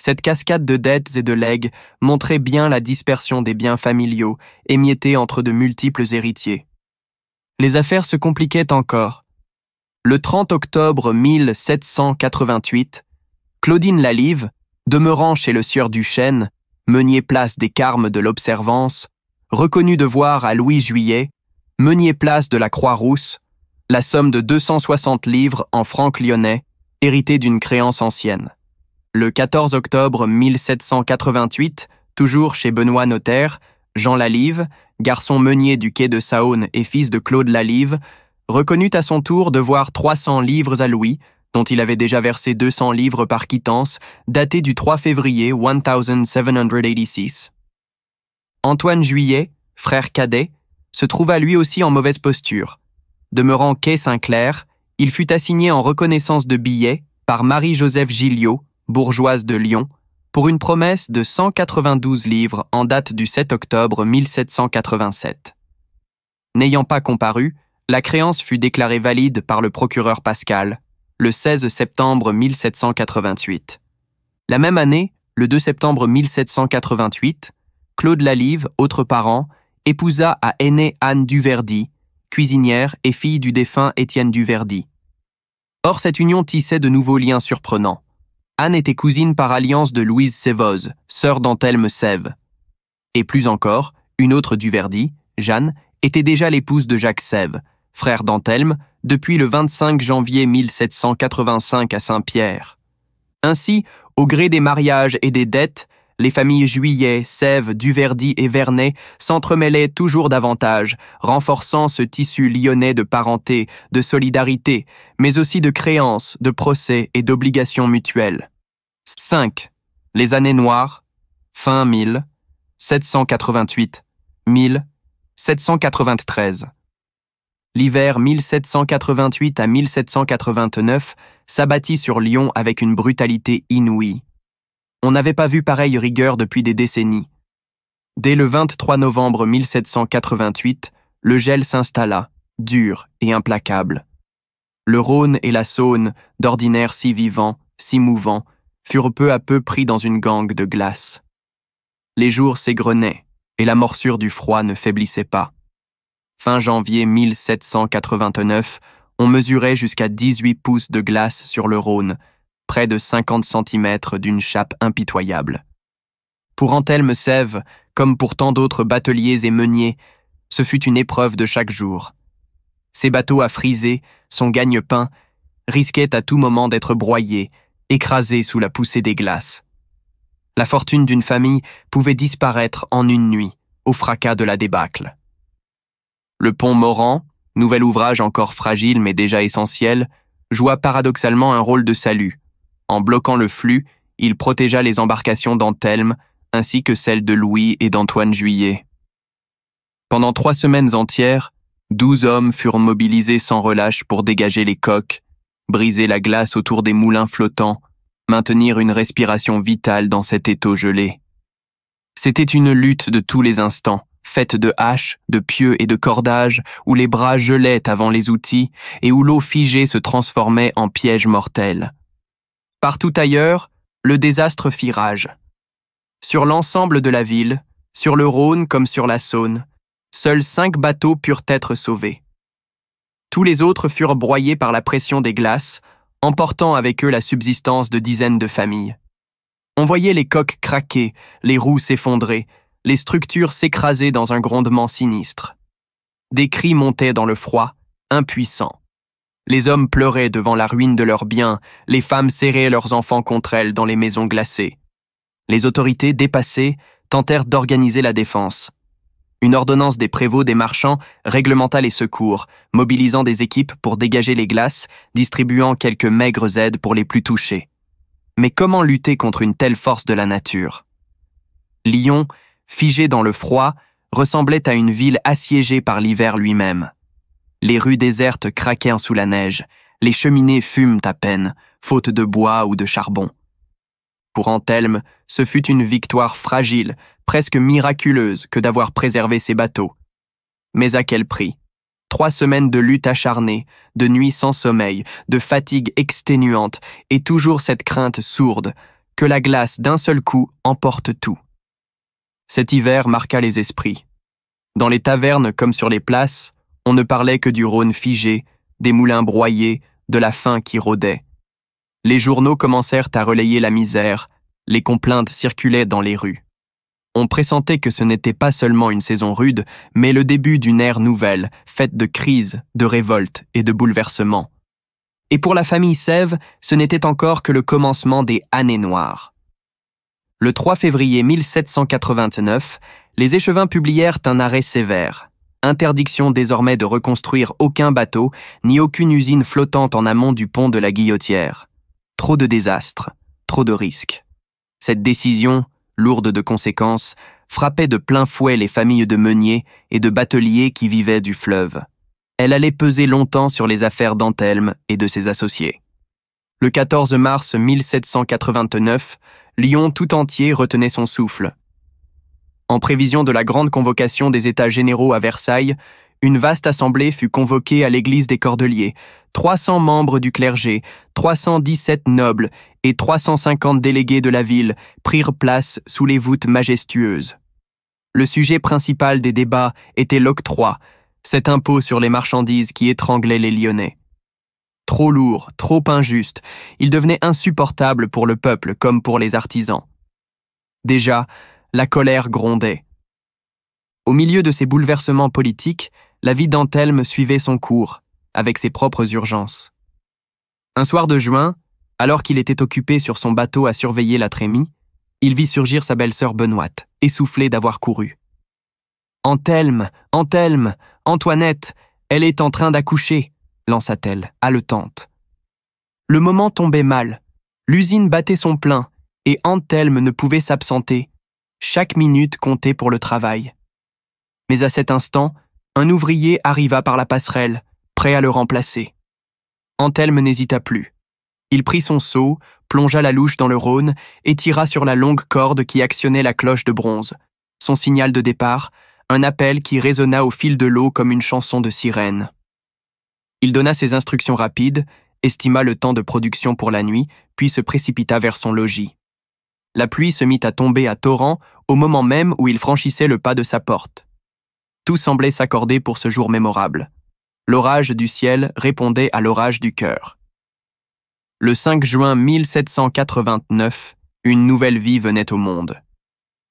Cette cascade de dettes et de legs montrait bien la dispersion des biens familiaux, émiettés entre de multiples héritiers. Les affaires se compliquaient encore. Le 30 octobre 1788, Claudine Lalive, demeurant chez le sieur Duchesne, meunier place des Carmes de l'Observance, reconnut devoir à Louis Juillet, meunier place de la Croix-Rousse, la somme de 260 livres en francs lyonnais, héritée d'une créance ancienne. Le 14 octobre 1788, toujours chez Benoît Notaire, Jean Lalive, garçon meunier du quai de Saône et fils de Claude Lalive, reconnut à son tour devoir 300 livres à Louis, dont il avait déjà versé 200 livres par quittance, datée du 3 février 1786. Antoine Juillet, frère cadet, se trouva lui aussi en mauvaise posture. Demeurant quai Saint-Clair, il fut assigné en reconnaissance de billets par Marie-Joseph Gilliot, bourgeoise de Lyon, pour une promesse de 192 livres en date du 7 octobre 1787. N'ayant pas comparu, la créance fut déclarée valide par le procureur Pascal, le 16 septembre 1788. La même année, le 2 septembre 1788, Claude Lalive, autre parent, épousa à Aînée Anne Duverdy, cuisinière et fille du défunt Étienne Duverdy. Or, cette union tissait de nouveaux liens surprenants. Anne était cousine par alliance de Louise Sévoz, sœur d'Anthelme Sève. Et plus encore, une autre Duverdy, Jeanne, était déjà l'épouse de Jacques Sève, frère d'Anthelme, depuis le 25 janvier 1785 à Saint-Pierre. Ainsi, au gré des mariages et des dettes, les familles Juillet, Sève, Duverdy et Vernet s'entremêlaient toujours davantage, renforçant ce tissu lyonnais de parenté, de solidarité, mais aussi de créances, de procès et d'obligations mutuelles. 5. Les années noires, fin 1788, 1793. L'hiver 1788 à 1789 s'abattit sur Lyon avec une brutalité inouïe. On n'avait pas vu pareille rigueur depuis des décennies. Dès le 23 novembre 1788, le gel s'installa, dur et implacable. Le Rhône et la Saône, d'ordinaire si vivants, si mouvants, furent peu à peu pris dans une gangue de glace. Les jours s'égrenaient, et la morsure du froid ne faiblissait pas. Fin janvier 1789, on mesurait jusqu'à 18 pouces de glace sur le Rhône, près de 50 centimètres d'une chape impitoyable. Pour Anthelme Sève, comme pour tant d'autres bateliers et meuniers, ce fut une épreuve de chaque jour. Ses bateaux à friser, son gagne-pain, risquaient à tout moment d'être broyés, écrasés sous la poussée des glaces. La fortune d'une famille pouvait disparaître en une nuit, au fracas de la débâcle. Le pont Morand, nouvel ouvrage encore fragile mais déjà essentiel, joua paradoxalement un rôle de salut. En bloquant le flux, il protégea les embarcations d'Anthelme, ainsi que celles de Louis et d'Antoine Juillet. Pendant 3 semaines entières, 12 hommes furent mobilisés sans relâche pour dégager les coques, briser la glace autour des moulins flottants, maintenir une respiration vitale dans cet étau gelé. C'était une lutte de tous les instants, faite de haches, de pieux et de cordages, où les bras gelaient avant les outils et où l'eau figée se transformait en piège mortel. Partout ailleurs, le désastre fit rage. Sur l'ensemble de la ville, sur le Rhône comme sur la Saône, seuls 5 bateaux purent être sauvés. Tous les autres furent broyés par la pression des glaces, emportant avec eux la subsistance de dizaines de familles. On voyait les coques craquer, les roues s'effondrer, les structures s'écrasaient dans un grondement sinistre. Des cris montaient dans le froid, impuissants. Les hommes pleuraient devant la ruine de leurs biens, les femmes serraient leurs enfants contre elles dans les maisons glacées. Les autorités, dépassées, tentèrent d'organiser la défense. Une ordonnance des prévôts des marchands réglementa les secours, mobilisant des équipes pour dégager les glaces, distribuant quelques maigres aides pour les plus touchés. Mais comment lutter contre une telle force de la nature? Lyon, figée dans le froid, ressemblait à une ville assiégée par l'hiver lui-même. Les rues désertes craquaient sous la neige, les cheminées fument à peine, faute de bois ou de charbon. Pour Anthelme, ce fut une victoire fragile, presque miraculeuse que d'avoir préservé ses bateaux. Mais à quel prix? 3 semaines de lutte acharnée, de nuits sans sommeil, de fatigue exténuante et toujours cette crainte sourde que la glace d'un seul coup emporte tout. Cet hiver marqua les esprits. Dans les tavernes comme sur les places, on ne parlait que du Rhône figé, des moulins broyés, de la faim qui rôdait. Les journaux commencèrent à relayer la misère, les complaintes circulaient dans les rues. On pressentait que ce n'était pas seulement une saison rude, mais le début d'une ère nouvelle, faite de crises, de révoltes et de bouleversements. Et pour la famille Sève, ce n'était encore que le commencement des années noires. Le 3 février 1789, les échevins publièrent un arrêt sévère. Interdiction désormais de reconstruire aucun bateau, ni aucune usine flottante en amont du pont de la Guillotière. Trop de désastres, trop de risques. Cette décision, lourde de conséquences, frappait de plein fouet les familles de meuniers et de bateliers qui vivaient du fleuve. Elle allait peser longtemps sur les affaires d'Anthelme et de ses associés. Le 14 mars 1789, Lyon tout entier retenait son souffle. En prévision de la grande convocation des États généraux à Versailles, une vaste assemblée fut convoquée à l'église des Cordeliers. 300 membres du clergé, 317 nobles et 350 délégués de la ville prirent place sous les voûtes majestueuses. Le sujet principal des débats était l'octroi, cet impôt sur les marchandises qui étranglait les Lyonnais. Trop lourd, trop injuste, il devenait insupportable pour le peuple comme pour les artisans. Déjà, la colère grondait. Au milieu de ces bouleversements politiques, la vie d'Anthelme suivait son cours, avec ses propres urgences. Un soir de juin, alors qu'il était occupé sur son bateau à surveiller la trémie, il vit surgir sa belle-sœur Benoîte, essoufflée d'avoir couru. « Anthelme, Anthelme, Antoinette, elle est en train d'accoucher !» lança-t-elle, haletante. Le moment tombait mal. L'usine battait son plein, et Anthelme ne pouvait s'absenter. Chaque minute comptait pour le travail. Mais à cet instant, un ouvrier arriva par la passerelle, prêt à le remplacer. Anthelme n'hésita plus. Il prit son seau, plongea la louche dans le Rhône et tira sur la longue corde qui actionnait la cloche de bronze. Son signal de départ, un appel qui résonna au fil de l'eau comme une chanson de sirène. Il donna ses instructions rapides, estima le temps de production pour la nuit, puis se précipita vers son logis. La pluie se mit à tomber à torrents au moment même où il franchissait le pas de sa porte. Tout semblait s'accorder pour ce jour mémorable. L'orage du ciel répondait à l'orage du cœur. Le 5 juin 1789, une nouvelle vie venait au monde.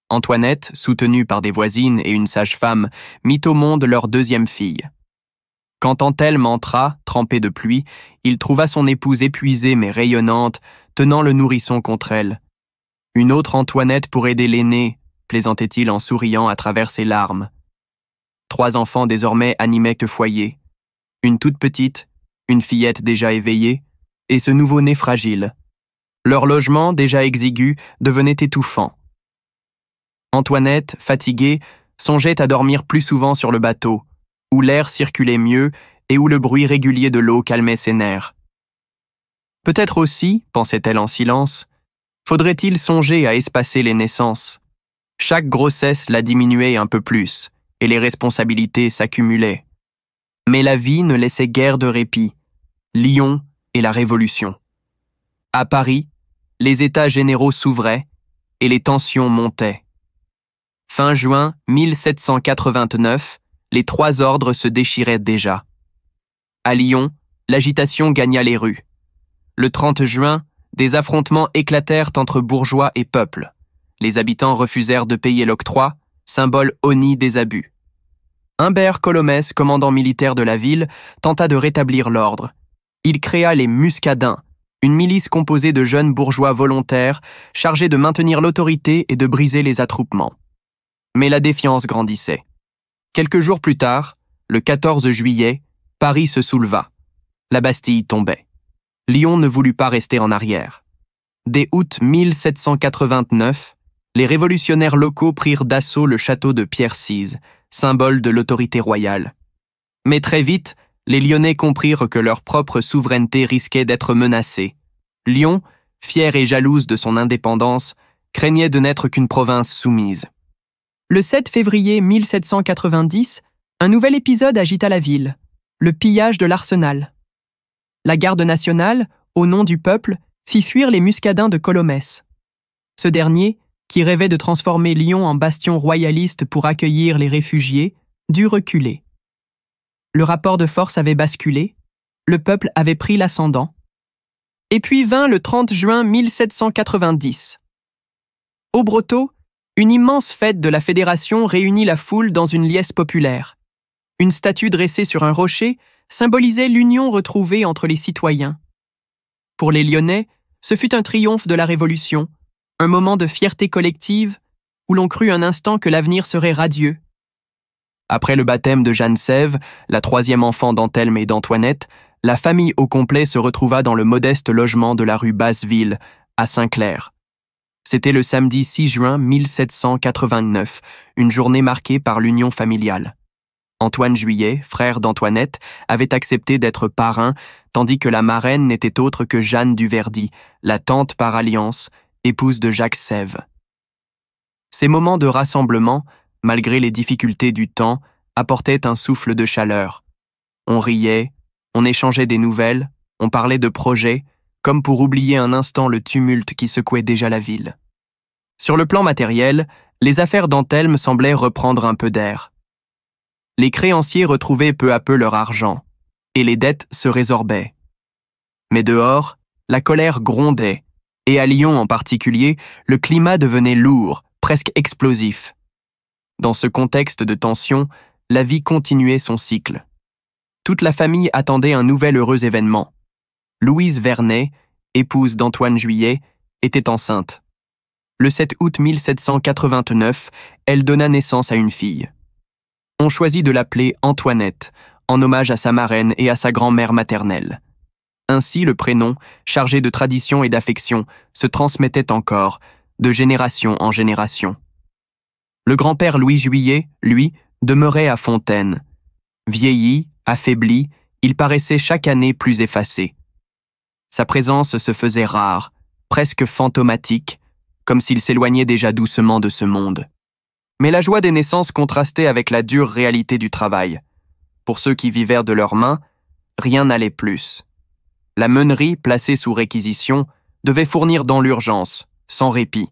Antoinette, soutenue par des voisines et une sage-femme, mit au monde leur deuxième fille. Quand Anthelme entra, trempé de pluie, il trouva son épouse épuisée mais rayonnante, tenant le nourrisson contre elle. Une autre Antoinette pour aider l'aînée, plaisantait-il en souriant à travers ses larmes. 3 enfants désormais animaient que foyer. Une toute petite, une fillette déjà éveillée, et ce nouveau-né fragile. Leur logement, déjà exigu, devenait étouffant. Antoinette, fatiguée, songeait à dormir plus souvent sur le bateau, où l'air circulait mieux et où le bruit régulier de l'eau calmait ses nerfs. Peut-être aussi, pensait-elle en silence, faudrait-il songer à espacer les naissances. Chaque grossesse la diminuait un peu plus, et les responsabilités s'accumulaient. Mais la vie ne laissait guère de répit. Lyon et la Révolution. À Paris, les États généraux s'ouvraient et les tensions montaient. Fin juin 1789, les 3 ordres se déchiraient déjà. À Lyon, l'agitation gagna les rues. Le 30 juin, des affrontements éclatèrent entre bourgeois et peuple. Les habitants refusèrent de payer l'octroi, symbole honni des abus. Humbert Colomès, commandant militaire de la ville, tenta de rétablir l'ordre. Il créa les Muscadins, une milice composée de jeunes bourgeois volontaires chargés de maintenir l'autorité et de briser les attroupements. Mais la défiance grandissait. Quelques jours plus tard, le 14 juillet, Paris se souleva. La Bastille tombait. Lyon ne voulut pas rester en arrière. Dès août 1789, les révolutionnaires locaux prirent d'assaut le château de Pierre-Cise, symbole de l'autorité royale. Mais très vite, les Lyonnais comprirent que leur propre souveraineté risquait d'être menacée. Lyon, fière et jalouse de son indépendance, craignait de n'être qu'une province soumise. Le 7 février 1790, un nouvel épisode agita la ville, le pillage de l'Arsenal. La garde nationale, au nom du peuple, fit fuir les muscadins de Colomès. Ce dernier, qui rêvait de transformer Lyon en bastion royaliste pour accueillir les réfugiés, dut reculer. Le rapport de force avait basculé, le peuple avait pris l'ascendant. Et puis vint le 30 juin 1790. Au Brotteau, une immense fête de la Fédération réunit la foule dans une liesse populaire. Une statue dressée sur un rocher symbolisait l'union retrouvée entre les citoyens. Pour les Lyonnais, ce fut un triomphe de la Révolution, un moment de fierté collective où l'on crut un instant que l'avenir serait radieux. Après le baptême de Jeanne Sève, la 3e enfant d'Anthelme et d'Antoinette, la famille au complet se retrouva dans le modeste logement de la rue Basseville, à Saint-Clair. C'était le samedi 6 juin 1789, une journée marquée par l'union familiale. Antoine Juillet, frère d'Antoinette, avait accepté d'être parrain, tandis que la marraine n'était autre que Jeanne Duverdy, la tante par alliance, épouse de Jacques Sève. Ces moments de rassemblement, malgré les difficultés du temps, apportait un souffle de chaleur. On riait, on échangeait des nouvelles, on parlait de projets, comme pour oublier un instant le tumulte qui secouait déjà la ville. Sur le plan matériel, les affaires d'Anthelme semblaient reprendre un peu d'air. Les créanciers retrouvaient peu à peu leur argent, et les dettes se résorbaient. Mais dehors, la colère grondait, et à Lyon en particulier, le climat devenait lourd, presque explosif. Dans ce contexte de tension, la vie continuait son cycle. Toute la famille attendait un nouvel heureux événement. Louise Vernet, épouse d'Antoine Juillet, était enceinte. Le 7 août 1789, elle donna naissance à une fille. On choisit de l'appeler Antoinette, en hommage à sa marraine et à sa grand-mère maternelle. Ainsi, le prénom, chargé de tradition et d'affection, se transmettait encore, de génération en génération. Le grand-père Louis Juillet, lui, demeurait à Fontaine. Vieilli, affaibli, il paraissait chaque année plus effacé. Sa présence se faisait rare, presque fantomatique, comme s'il s'éloignait déjà doucement de ce monde. Mais la joie des naissances contrastait avec la dure réalité du travail. Pour ceux qui vivèrent de leurs mains, rien n'allait plus. La meunerie, placée sous réquisition, devait fournir dans l'urgence, sans répit.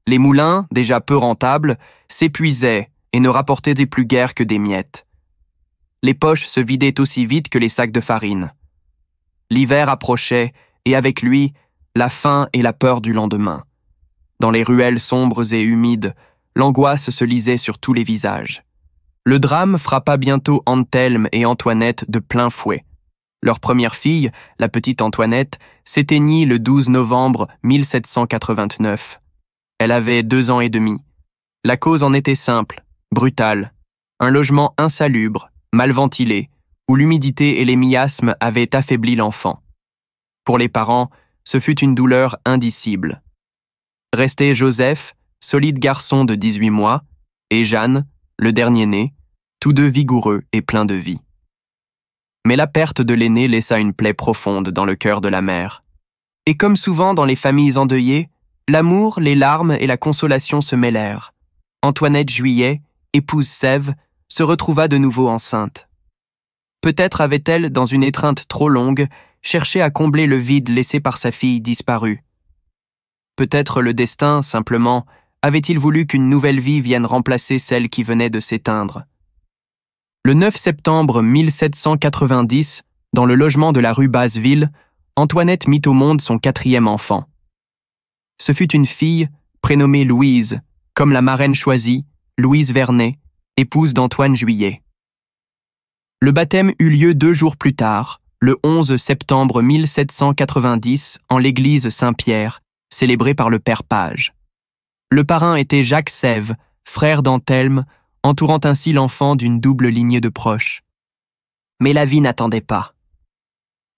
Les moulins, déjà peu rentables, s'épuisaient et ne rapportaient plus guère que des miettes. Les poches se vidaient aussi vite que les sacs de farine. L'hiver approchait, et avec lui, la faim et la peur du lendemain. Dans les ruelles sombres et humides, l'angoisse se lisait sur tous les visages. Le drame frappa bientôt Anthelme et Antoinette de plein fouet. Leur première fille, la petite Antoinette, s'éteignit le 12 novembre 1789. Elle avait 2 ans et demi. La cause en était simple, brutale. Un logement insalubre, mal ventilé, où l'humidité et les miasmes avaient affaibli l'enfant. Pour les parents, ce fut une douleur indicible. Restait Joseph, solide garçon de 18 mois, et Jeanne, le dernier-né, tous deux vigoureux et pleins de vie. Mais la perte de l'aîné laissa une plaie profonde dans le cœur de la mère. Et comme souvent dans les familles endeuillées, l'amour, les larmes et la consolation se mêlèrent. Antoinette Juillet, épouse Sève, se retrouva de nouveau enceinte. Peut-être avait-elle, dans une étreinte trop longue, cherché à combler le vide laissé par sa fille disparue. Peut-être le destin, simplement, avait-il voulu qu'une nouvelle vie vienne remplacer celle qui venait de s'éteindre. Le 9 septembre 1790, dans le logement de la rue Basseville, Antoinette mit au monde son 4e enfant. Ce fut une fille prénommée Louise, comme la marraine choisie, Louise Vernet, épouse d'Antoine Juillet. Le baptême eut lieu 2 jours plus tard, le 11 septembre 1790, en l'église Saint-Pierre, célébrée par le père Page. Le parrain était Jacques Sève, frère d'Anthelme, entourant ainsi l'enfant d'une double lignée de proches. Mais la vie n'attendait pas.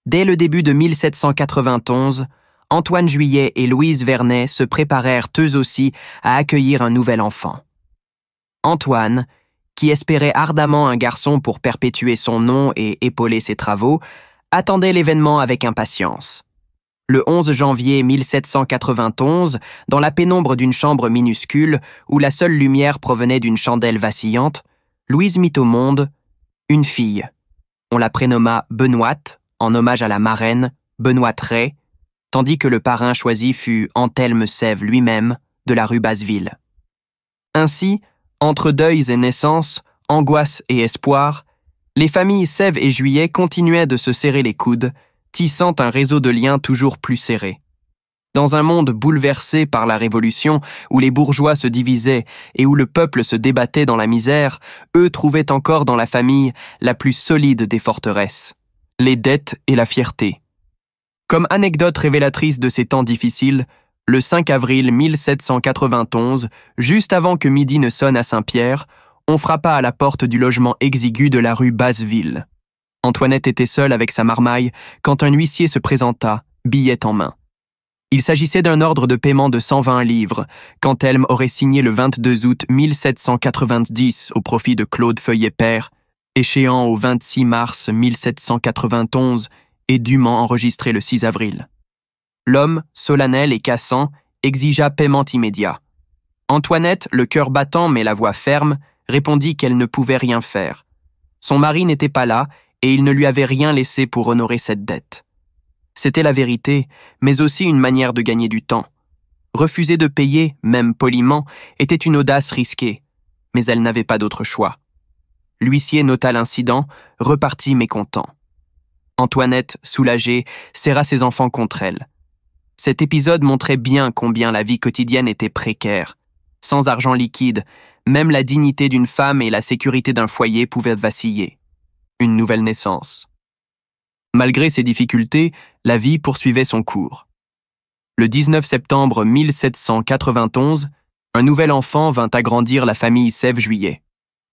Dès le début de 1791, Antoine Juillet et Louise Vernet se préparèrent eux aussi à accueillir un nouvel enfant. Antoine, qui espérait ardemment un garçon pour perpétuer son nom et épauler ses travaux, attendait l'événement avec impatience. Le 11 janvier 1791, dans la pénombre d'une chambre minuscule, où la seule lumière provenait d'une chandelle vacillante, Louise mit au monde une fille. On la prénomma Benoîte, en hommage à la marraine, Benoîte Ray, tandis que le parrain choisi fut Anthelme Sève lui-même, de la rue Basseville. Ainsi, entre deuils et naissances, angoisse et espoir, les familles Sève et Juillet continuaient de se serrer les coudes, tissant un réseau de liens toujours plus serré. Dans un monde bouleversé par la Révolution, où les bourgeois se divisaient et où le peuple se débattait dans la misère, eux trouvaient encore dans la famille la plus solide des forteresses, les dettes et la fierté. Comme anecdote révélatrice de ces temps difficiles, le 5 avril 1791, juste avant que midi ne sonne à Saint-Pierre, on frappa à la porte du logement exigu de la rue Basseville. Antoinette était seule avec sa marmaille quand un huissier se présenta, billet en main. Il s'agissait d'un ordre de paiement de 120 livres, qu'Anthelme aurait signé le 22 août 1790 au profit de Claude Feuillet-Père, échéant au 26 mars 1791 et dûment enregistré le 6 avril. L'homme, solennel et cassant, exigea paiement immédiat. Antoinette, le cœur battant mais la voix ferme, répondit qu'elle ne pouvait rien faire. Son mari n'était pas là et il ne lui avait rien laissé pour honorer cette dette. C'était la vérité, mais aussi une manière de gagner du temps. Refuser de payer, même poliment, était une audace risquée, mais elle n'avait pas d'autre choix. L'huissier nota l'incident, repartit mécontent. Antoinette, soulagée, serra ses enfants contre elle. Cet épisode montrait bien combien la vie quotidienne était précaire. Sans argent liquide, même la dignité d'une femme et la sécurité d'un foyer pouvaient vaciller. Une nouvelle naissance. Malgré ces difficultés, la vie poursuivait son cours. Le 19 septembre 1791, un nouvel enfant vint agrandir la famille Sèvres-Juillet.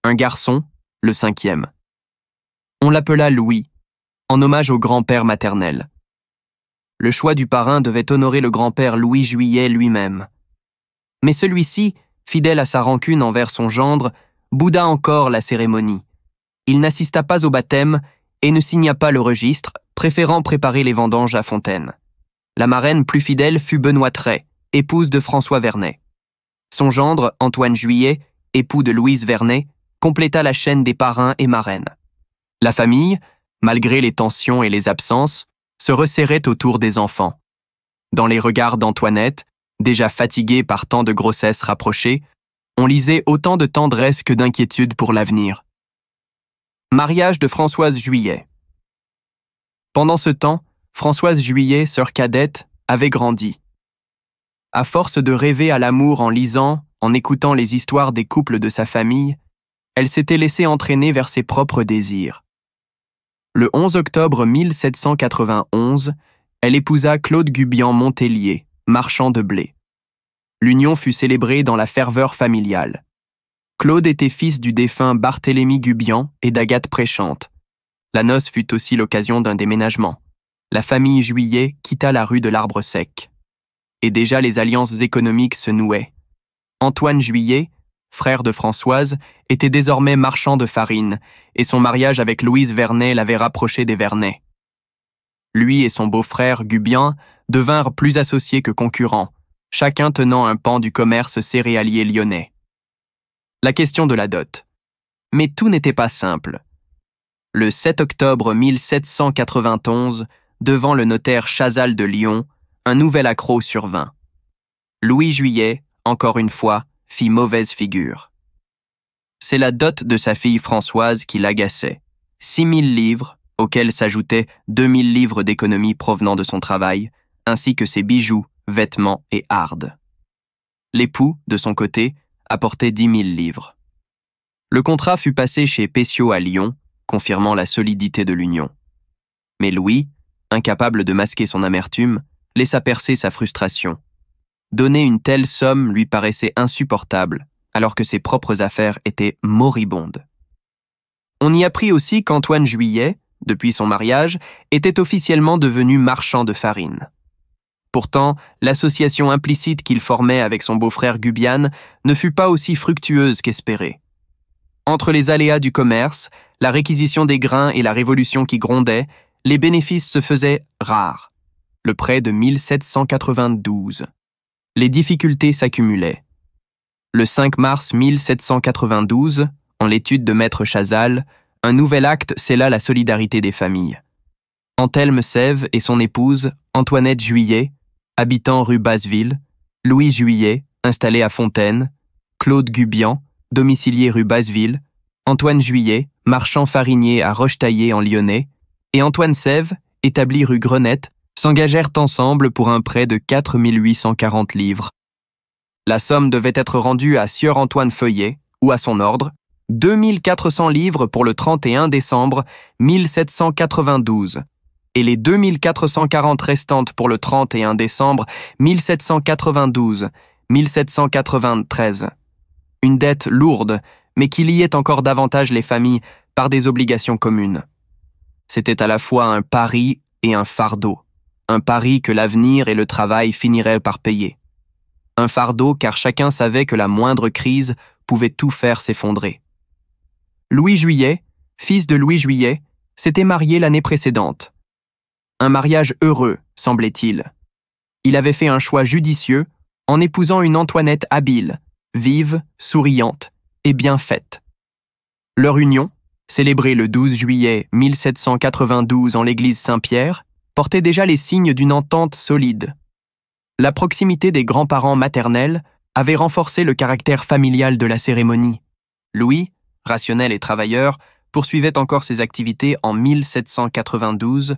Un garçon, le 5e. On l'appela Louis, en hommage au grand-père maternel. Le choix du parrain devait honorer le grand-père Louis Juillet lui-même. Mais celui-ci, fidèle à sa rancune envers son gendre, bouda encore la cérémonie. Il n'assista pas au baptême et ne signa pas le registre, préférant préparer les vendanges à Fontaine. La marraine plus fidèle fut Benoît Tray, épouse de François Vernet. Son gendre, Antoine Juillet, époux de Louise Vernet, compléta la chaîne des parrains et marraines. La famille, malgré les tensions et les absences, se resserrait autour des enfants. Dans les regards d'Antoinette, déjà fatiguée par tant de grossesses rapprochées, on lisait autant de tendresse que d'inquiétude pour l'avenir. Mariage de Françoise Juillet. Pendant ce temps, Françoise Juillet, sœur cadette, avait grandi. À force de rêver à l'amour en lisant, en écoutant les histoires des couples de sa famille, elle s'était laissée entraîner vers ses propres désirs. Le 11 octobre 1791, elle épousa Claude Gubian Montellier, marchand de blé. L'union fut célébrée dans la ferveur familiale. Claude était fils du défunt Barthélemy Gubian et d'Agathe Préchante. La noce fut aussi l'occasion d'un déménagement. La famille Juillet quitta la rue de l'Arbre Sec. Et déjà les alliances économiques se nouaient. Antoine Juillet, frère de Françoise, était désormais marchand de farine, et son mariage avec Louise Vernet l'avait rapproché des Vernet. Lui et son beau-frère Gubian devinrent plus associés que concurrents, chacun tenant un pan du commerce céréalier lyonnais. La question de la dot. Mais tout n'était pas simple. Le 7 octobre 1791, devant le notaire Chazal de Lyon, un nouvel accroc survint. Louis Juillet, encore une fois, fit mauvaise figure. C'est la dot de sa fille Françoise qui l'agaçait. 6 000 livres, auxquels s'ajoutaient 2 000 livres d'économie provenant de son travail, ainsi que ses bijoux, vêtements et hardes. L'époux, de son côté, apportait 10 000 livres. Le contrat fut passé chez Pessiot à Lyon, confirmant la solidité de l'union. Mais Louis, incapable de masquer son amertume, laissa percer sa frustration. Donner une telle somme lui paraissait insupportable, alors que ses propres affaires étaient moribondes. On y apprit aussi qu'Antoine Juillet, depuis son mariage, était officiellement devenu marchand de farine. Pourtant, l'association implicite qu'il formait avec son beau-frère Gubian ne fut pas aussi fructueuse qu'espéré. Entre les aléas du commerce, la réquisition des grains et la révolution qui grondait, les bénéfices se faisaient rares. Le prêt de 1792. Les difficultés s'accumulaient. Le 5 mars 1792, en l'étude de maître Chazal, un nouvel acte scella la solidarité des familles. Anthelme Sèvres et son épouse, Antoinette Juillet, habitant rue Basseville, Louis Juillet, installé à Fontaine, Claude Gubian, domicilié rue Basseville, Antoine Juillet, marchand farinier à Rochetaillé en Lyonnais, et Antoine Sèvres, établi rue Grenette, s'engagèrent ensemble pour un prêt de 4 840 livres. La somme devait être rendue à sieur Antoine Feuillet, ou à son ordre, 2 400 livres pour le 31 décembre 1792, et les 2 440 restantes pour le 31 décembre 1792-1793. Une dette lourde, mais qui liait encore davantage les familles par des obligations communes. C'était à la fois un pari et un fardeau. Un pari que l'avenir et le travail finiraient par payer. Un fardeau car chacun savait que la moindre crise pouvait tout faire s'effondrer. Louis Juillet, fils de Louis Juillet, s'était marié l'année précédente. Un mariage heureux, semblait-il. Il avait fait un choix judicieux en épousant une Antoinette habile, vive, souriante et bien faite. Leur union, célébrée le 12 juillet 1792 en l'église Saint-Pierre, portait déjà les signes d'une entente solide. La proximité des grands-parents maternels avait renforcé le caractère familial de la cérémonie. Louis, rationnel et travailleur, poursuivait encore ses activités en 1792,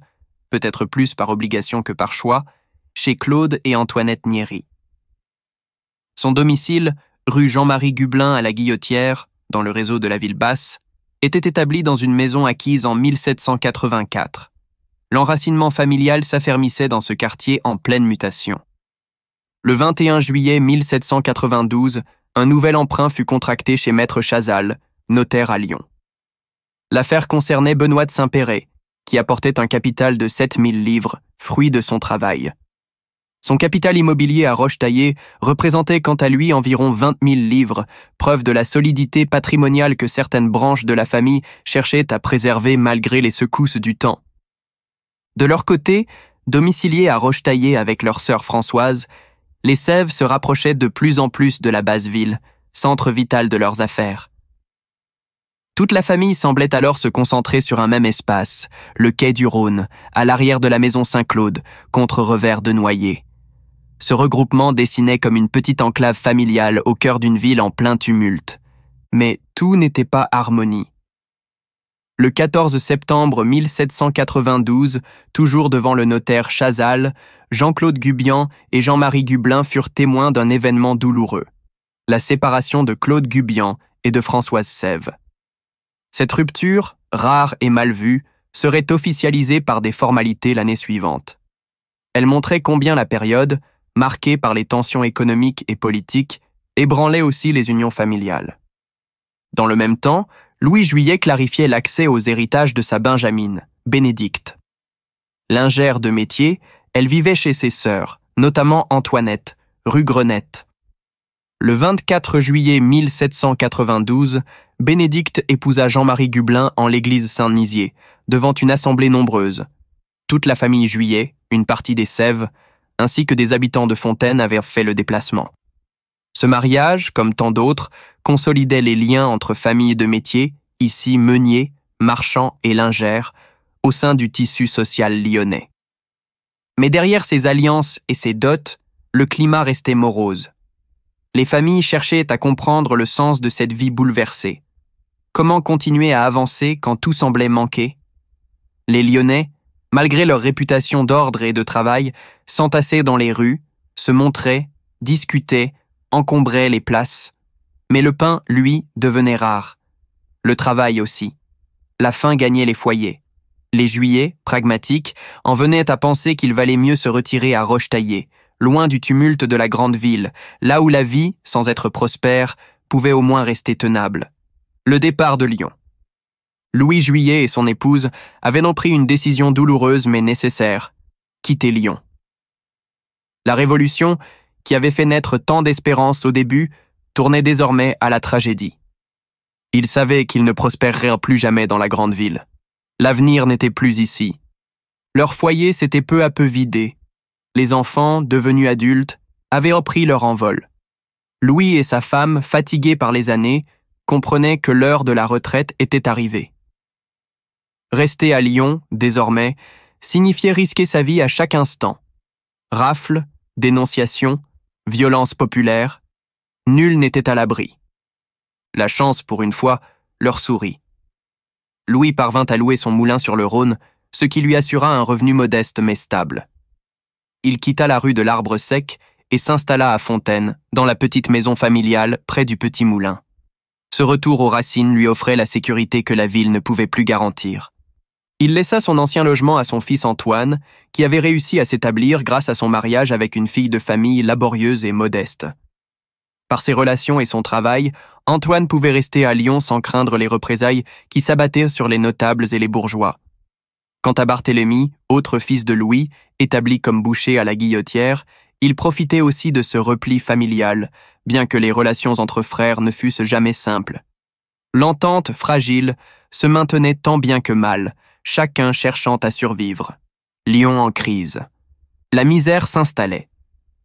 peut-être plus par obligation que par choix, chez Claude et Antoinette Niéry. Son domicile, rue Jean-Marie Gubelin à la Guillotière, dans le réseau de la ville basse, était établi dans une maison acquise en 1784. L'enracinement familial s'affermissait dans ce quartier en pleine mutation. Le 21 juillet 1792, un nouvel emprunt fut contracté chez Maître Chazal, notaire à Lyon. L'affaire concernait Benoît de Saint-Péret, qui apportait un capital de 7000 livres, fruit de son travail. Son capital immobilier à Rochetaillé représentait quant à lui environ 20 000 livres, preuve de la solidité patrimoniale que certaines branches de la famille cherchaient à préserver malgré les secousses du temps. De leur côté, domiciliés à Rochetaillé avec leur sœur Françoise, les Sèves se rapprochaient de plus en plus de la basse ville, centre vital de leurs affaires. Toute la famille semblait alors se concentrer sur un même espace, le quai du Rhône, à l'arrière de la maison Saint-Claude, contre revers de Noyer. Ce regroupement dessinait comme une petite enclave familiale au cœur d'une ville en plein tumulte. Mais tout n'était pas harmonie. Le 14 septembre 1792, toujours devant le notaire Chazal, Jean-Claude Gubian et Jean-Marie Gubelin furent témoins d'un événement douloureux, la séparation de Claude Gubian et de Françoise Sève. Cette rupture, rare et mal vue, serait officialisée par des formalités l'année suivante. Elle montrait combien la période, marquée par les tensions économiques et politiques, ébranlait aussi les unions familiales. Dans le même temps, Louis Juillet clarifiait l'accès aux héritages de sa benjamine, Bénédicte. Lingère de métier, elle vivait chez ses sœurs, notamment Antoinette, rue Grenette. Le 24 juillet 1792, Bénédicte épousa Jean-Marie Gubelin en l'église Saint-Nizier, devant une assemblée nombreuse. Toute la famille Juillet, une partie des Sèves, ainsi que des habitants de Fontaine avaient fait le déplacement. Ce mariage, comme tant d'autres, consolidait les liens entre familles de métier, ici meuniers, marchands et lingères, au sein du tissu social lyonnais. Mais derrière ces alliances et ces dots, le climat restait morose. Les familles cherchaient à comprendre le sens de cette vie bouleversée. Comment continuer à avancer quand tout semblait manquer? Les Lyonnais, malgré leur réputation d'ordre et de travail, s'entassaient dans les rues, se montraient, discutaient, encombraient les places. Mais le pain, lui, devenait rare. Le travail aussi. La faim gagnait les foyers. Les Juillets, pragmatiques, en venaient à penser qu'il valait mieux se retirer à Rochetaillé, loin du tumulte de la grande ville, là où la vie, sans être prospère, pouvait au moins rester tenable. Le départ de Lyon. Louis Juillet et son épouse avaient donc pris une décision douloureuse mais nécessaire, quitter Lyon. La Révolution, qui avait fait naître tant d'espérance au début, tournait désormais à la tragédie. Ils savaient qu'ils ne prospéreraient plus jamais dans la grande ville. L'avenir n'était plus ici. Leur foyer s'était peu à peu vidé. Les enfants, devenus adultes, avaient repris leur envol. Louis et sa femme, fatigués par les années, comprenaient que l'heure de la retraite était arrivée. Rester à Lyon, désormais, signifiait risquer sa vie à chaque instant. Rafles, dénonciations, violences populaires, nul n'était à l'abri. La chance, pour une fois, leur sourit. Louis parvint à louer son moulin sur le Rhône, ce qui lui assura un revenu modeste mais stable. Il quitta la rue de l'Arbre Sec et s'installa à Fontaine, dans la petite maison familiale près du petit moulin. Ce retour aux racines lui offrait la sécurité que la ville ne pouvait plus garantir. Il laissa son ancien logement à son fils Antoine, qui avait réussi à s'établir grâce à son mariage avec une fille de famille laborieuse et modeste. Par ses relations et son travail, Antoine pouvait rester à Lyon sans craindre les représailles qui s'abattaient sur les notables et les bourgeois. Quant à Barthélemy, autre fils de Louis, établi comme boucher à la Guillotière, il profitait aussi de ce repli familial, bien que les relations entre frères ne fussent jamais simples. L'entente, fragile, se maintenait tant bien que mal, chacun cherchant à survivre. Lyon en crise. La misère s'installait.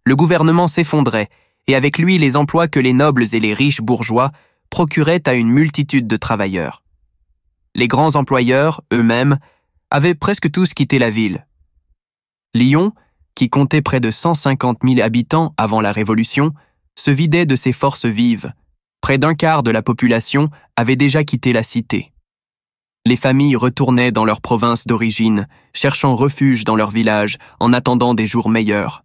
Le gouvernement s'effondrait, et avec lui les emplois que les nobles et les riches bourgeois procuraient à une multitude de travailleurs. Les grands employeurs, eux-mêmes, avaient presque tous quitté la ville. Lyon, qui comptait près de 150 000 habitants avant la Révolution, se vidait de ses forces vives. Près d'un quart de la population avait déjà quitté la cité. Les familles retournaient dans leur province d'origine, cherchant refuge dans leur village en attendant des jours meilleurs.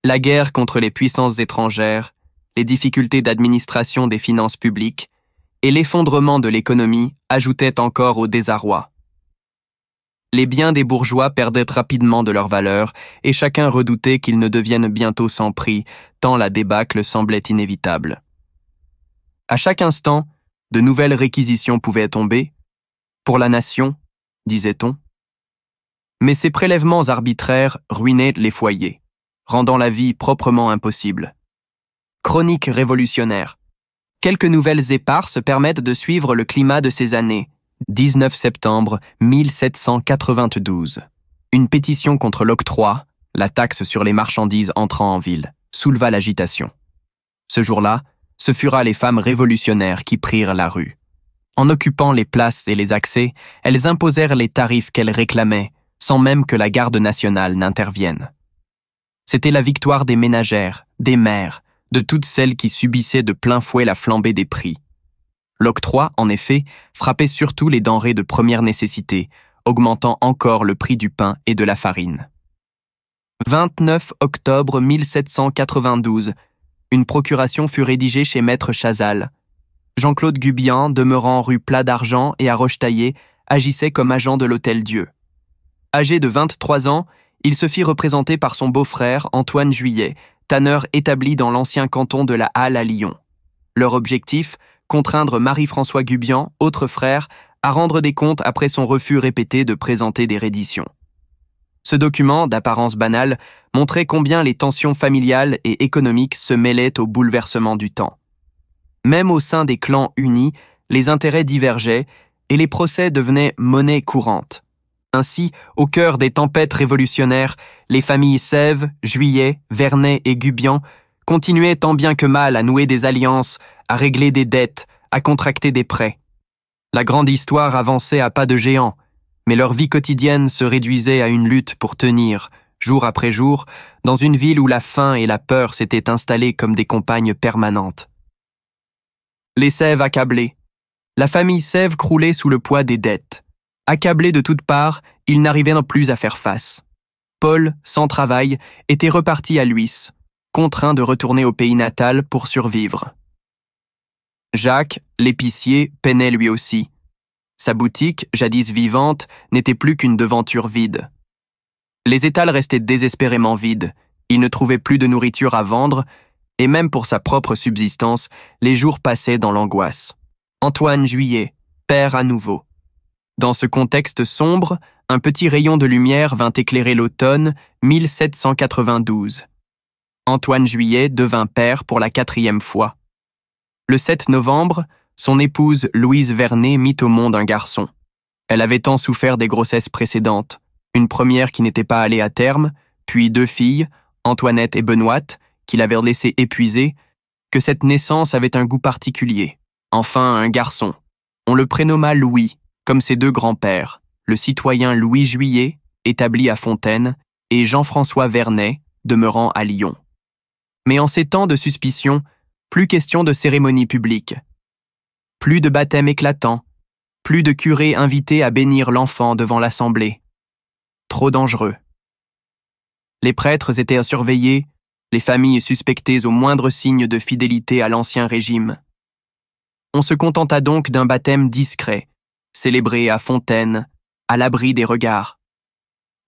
La guerre contre les puissances étrangères, les difficultés d'administration des finances publiques et l'effondrement de l'économie ajoutaient encore au désarroi. Les biens des bourgeois perdaient rapidement de leur valeur et chacun redoutait qu'ils ne deviennent bientôt sans prix, tant la débâcle semblait inévitable. À chaque instant, de nouvelles réquisitions pouvaient tomber, pour la nation, disait-on. Mais ces prélèvements arbitraires ruinaient les foyers, rendant la vie proprement impossible. Chronique révolutionnaire. Quelques nouvelles éparses permettent de suivre le climat de ces années. 19 septembre 1792. Une pétition contre l'octroi, la taxe sur les marchandises entrant en ville, souleva l'agitation. Ce jour-là, ce furent les femmes révolutionnaires qui prirent la rue. En occupant les places et les accès, elles imposèrent les tarifs qu'elles réclamaient, sans même que la garde nationale n'intervienne. C'était la victoire des ménagères, des mères, de toutes celles qui subissaient de plein fouet la flambée des prix. L'octroi, en effet, frappait surtout les denrées de première nécessité, augmentant encore le prix du pain et de la farine. 29 octobre 1792, une procuration fut rédigée chez Maître Chazal. Jean-Claude Gubian, demeurant rue Plat d'Argent et à Rochetaillé, agissait comme agent de l'Hôtel-Dieu. Âgé de 23 ans, il se fit représenter par son beau-frère Antoine Juillet, tanneur établi dans l'ancien canton de la Halle à Lyon. Leur objectif, contraindre Marie-François Gubian, autre frère, à rendre des comptes après son refus répété de présenter des redditions. Ce document, d'apparence banale, montrait combien les tensions familiales et économiques se mêlaient au bouleversement du temps. Même au sein des clans unis, les intérêts divergeaient et les procès devenaient monnaie courante. Ainsi, au cœur des tempêtes révolutionnaires, les familles Sève, Juillet, Vernet et Gubian continuaient tant bien que mal à nouer des alliances, à régler des dettes, à contracter des prêts. La grande histoire avançait à pas de géant, mais leur vie quotidienne se réduisait à une lutte pour tenir, jour après jour, dans une ville où la faim et la peur s'étaient installées comme des compagnes permanentes. Les Sève accablés. La famille Sève croulait sous le poids des dettes. Accablés de toutes parts, ils n'arrivaient non plus à faire face. Paul, sans travail, était reparti à Luis, contraint de retourner au pays natal pour survivre. Jacques, l'épicier, peinait lui aussi. Sa boutique, jadis vivante, n'était plus qu'une devanture vide. Les étals restaient désespérément vides, il ne trouvait plus de nourriture à vendre, et même pour sa propre subsistance, les jours passaient dans l'angoisse. Antoine Juillet, père à nouveau. Dans ce contexte sombre, un petit rayon de lumière vint éclairer l'automne 1792. Antoine Juillet devint père pour la 4e fois. Le 7 novembre, son épouse Louise Vernet mit au monde un garçon. Elle avait tant souffert des grossesses précédentes, une première qui n'était pas allée à terme, puis 2 filles, Antoinette et Benoîte, qui l'avaient laissée épuisée, que cette naissance avait un goût particulier. Enfin, un garçon. On le prénomma Louis, comme ses 2 grands-pères, le citoyen Louis Juillet, établi à Fontaine, et Jean-François Vernet, demeurant à Lyon. Mais en ces temps de suspicion, plus question de cérémonie publique. Plus de baptême éclatant, plus de curés invités à bénir l'enfant devant l'assemblée. Trop dangereux. Les prêtres étaient à surveiller, les familles suspectées au moindre signe de fidélité à l'ancien régime. On se contenta donc d'un baptême discret, célébré à Fontaine, à l'abri des regards.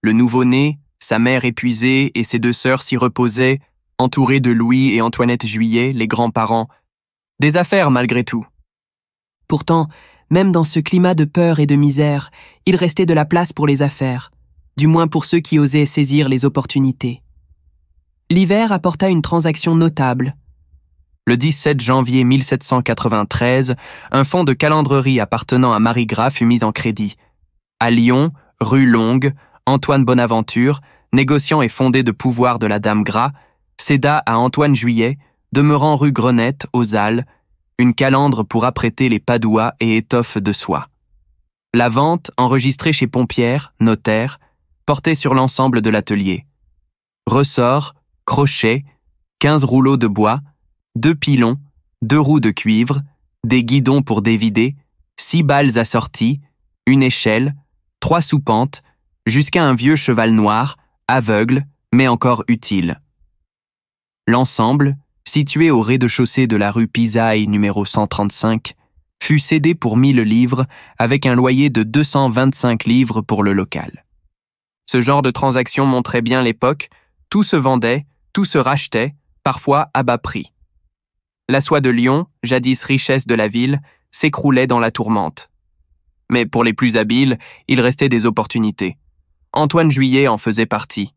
Le nouveau-né, sa mère épuisée et ses 2 sœurs s'y reposaient, entourés de Louis et Antoinette Juillet, les grands-parents. Des affaires malgré tout. Pourtant, même dans ce climat de peur et de misère, il restait de la place pour les affaires, du moins pour ceux qui osaient saisir les opportunités. L'hiver apporta une transaction notable. Le 17 janvier 1793, un fonds de calendrerie appartenant à Marie Gras fut mis en crédit. À Lyon, rue Longue, Antoine Bonaventure, négociant et fondé de pouvoir de la dame Gras, céda à Antoine Juillet, demeurant rue Grenette, aux Halles, une calandre pour apprêter les padois et étoffes de soie. La vente, enregistrée chez Pompierre, notaire, portait sur l'ensemble de l'atelier. Ressorts, crochets, 15 rouleaux de bois, 2 pilons, 2 roues de cuivre, des guidons pour dévider, 6 balles assorties, une échelle, 3 soupentes, jusqu'à un vieux cheval noir, aveugle, mais encore utile. L'ensemble, situé au rez-de-chaussée de la rue Pisaille numéro 135, fut cédé pour 1000 livres avec un loyer de 225 livres pour le local. Ce genre de transaction montrait bien l'époque, tout se vendait, tout se rachetait, parfois à bas prix. La soie de Lyon, jadis richesse de la ville, s'écroulait dans la tourmente. Mais pour les plus habiles, il restait des opportunités. Antoine Juillet en faisait partie.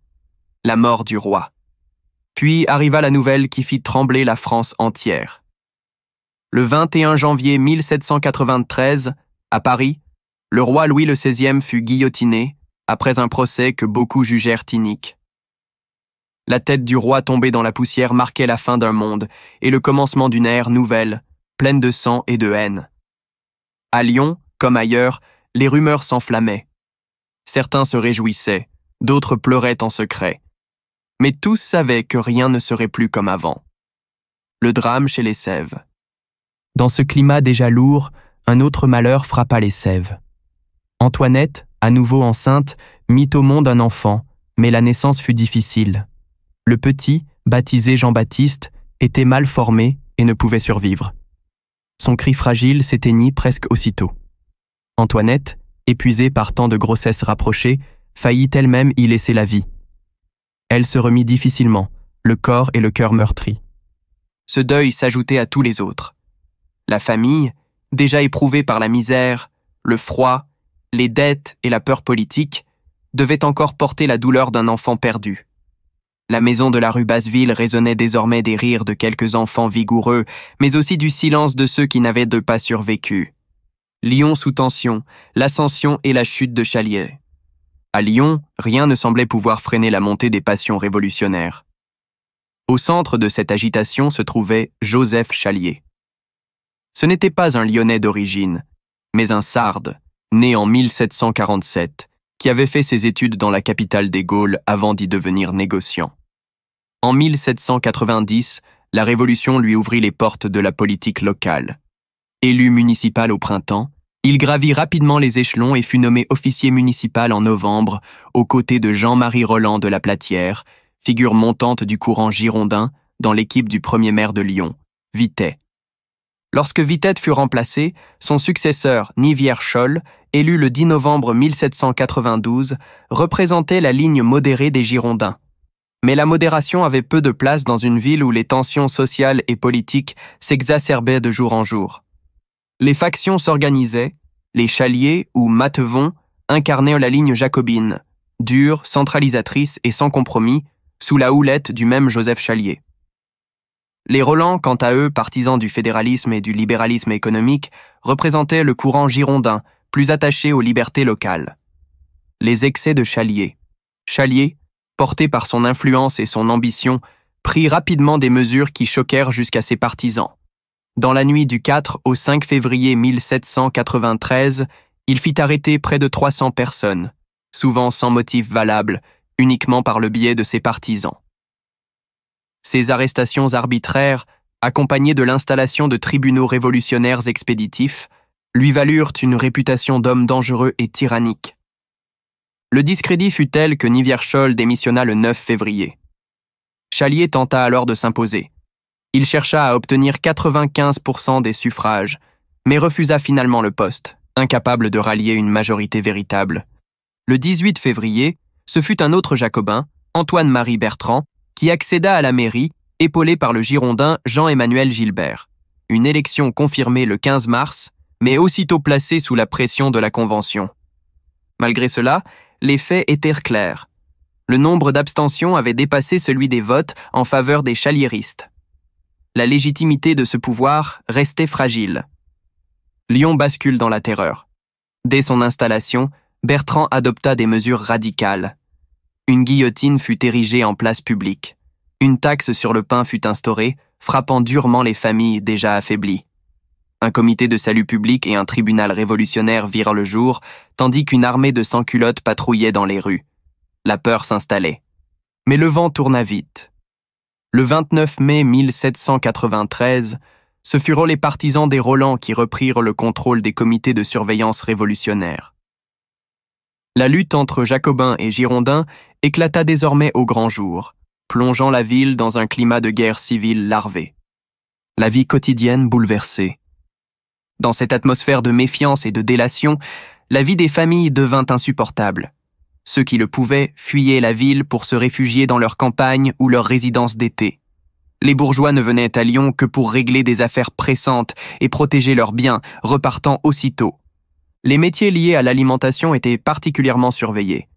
La mort du roi. Puis arriva la nouvelle qui fit trembler la France entière. Le 21 janvier 1793, à Paris, le roi Louis XVI fut guillotiné après un procès que beaucoup jugèrent inique. La tête du roi tombée dans la poussière marquait la fin d'un monde et le commencement d'une ère nouvelle, pleine de sang et de haine. À Lyon, comme ailleurs, les rumeurs s'enflammaient. Certains se réjouissaient, d'autres pleuraient en secret. Mais tous savaient que rien ne serait plus comme avant. Le drame chez les Sèves. Dans ce climat déjà lourd, un autre malheur frappa les Sèves. Antoinette, à nouveau enceinte, mit au monde un enfant, mais la naissance fut difficile. Le petit, baptisé Jean-Baptiste, était mal formé et ne pouvait survivre. Son cri fragile s'éteignit presque aussitôt. Antoinette, épuisée par tant de grossesses rapprochées, faillit elle-même y laisser la vie. Elle se remit difficilement, le corps et le cœur meurtris. Ce deuil s'ajoutait à tous les autres. La famille, déjà éprouvée par la misère, le froid, les dettes et la peur politique, devait encore porter la douleur d'un enfant perdu. La maison de la rue Basseville résonnait désormais des rires de quelques enfants vigoureux, mais aussi du silence de ceux qui n'avaient pas survécu. Lyon sous tension, l'ascension et la chute de Chalier. À Lyon, rien ne semblait pouvoir freiner la montée des passions révolutionnaires. Au centre de cette agitation se trouvait Joseph Chalier. Ce n'était pas un Lyonnais d'origine, mais un Sarde, né en 1747, qui avait fait ses études dans la capitale des Gaules avant d'y devenir négociant. En 1790, la Révolution lui ouvrit les portes de la politique locale. Élu municipal au printemps, il gravit rapidement les échelons et fut nommé officier municipal en novembre, aux côtés de Jean-Marie Roland de la Platière, figure montante du courant girondin dans l'équipe du premier maire de Lyon, Vitet. Lorsque Vitet fut remplacé, son successeur, Nivière-Scholl, élu le 10 novembre 1792, représentait la ligne modérée des Girondins. Mais la modération avait peu de place dans une ville où les tensions sociales et politiques s'exacerbaient de jour en jour. Les factions s'organisaient, les Chaliers ou Matevon incarnèrent la ligne jacobine, dure, centralisatrice et sans compromis, sous la houlette du même Joseph Chalier. Les Roland, quant à eux, partisans du fédéralisme et du libéralisme économique, représentaient le courant girondin, plus attaché aux libertés locales. Les excès de Chalier. Chalier, porté par son influence et son ambition, prit rapidement des mesures qui choquèrent jusqu'à ses partisans. Dans la nuit du 4 au 5 février 1793, il fit arrêter près de 300 personnes, souvent sans motif valable, uniquement par le biais de ses partisans. Ces arrestations arbitraires, accompagnées de l'installation de tribunaux révolutionnaires expéditifs, lui valurent une réputation d'homme dangereux et tyrannique. Le discrédit fut tel que Nivière-Scholl démissionna le 9 février. Chalier tenta alors de s'imposer. Il chercha à obtenir 95% des suffrages, mais refusa finalement le poste, incapable de rallier une majorité véritable. Le 18 février, ce fut un autre jacobin, Antoine-Marie Bertrand, qui accéda à la mairie, épaulé par le girondin Jean-Emmanuel Gilbert. Une élection confirmée le 15 mars, mais aussitôt placée sous la pression de la Convention. Malgré cela, les faits étaient clairs. Le nombre d'abstentions avait dépassé celui des votes en faveur des chaliéristes. La légitimité de ce pouvoir restait fragile. Lyon bascule dans la terreur. Dès son installation, Bertrand adopta des mesures radicales. Une guillotine fut érigée en place publique. Une taxe sur le pain fut instaurée, frappant durement les familles déjà affaiblies. Un comité de salut public et un tribunal révolutionnaire virent le jour, tandis qu'une armée de sans-culottes patrouillait dans les rues. La peur s'installait. Mais le vent tourna vite. Le 29 mai 1793, ce furent les partisans des Roland qui reprirent le contrôle des comités de surveillance révolutionnaires. La lutte entre Jacobins et Girondins éclata désormais au grand jour, plongeant la ville dans un climat de guerre civile larvé. La vie quotidienne bouleversée. Dans cette atmosphère de méfiance et de délation, la vie des familles devint insupportable. Ceux qui le pouvaient fuyaient la ville pour se réfugier dans leur campagne ou leur résidence d'été. Les bourgeois ne venaient à Lyon que pour régler des affaires pressantes et protéger leurs biens, repartant aussitôt. Les métiers liés à l'alimentation étaient particulièrement surveillés.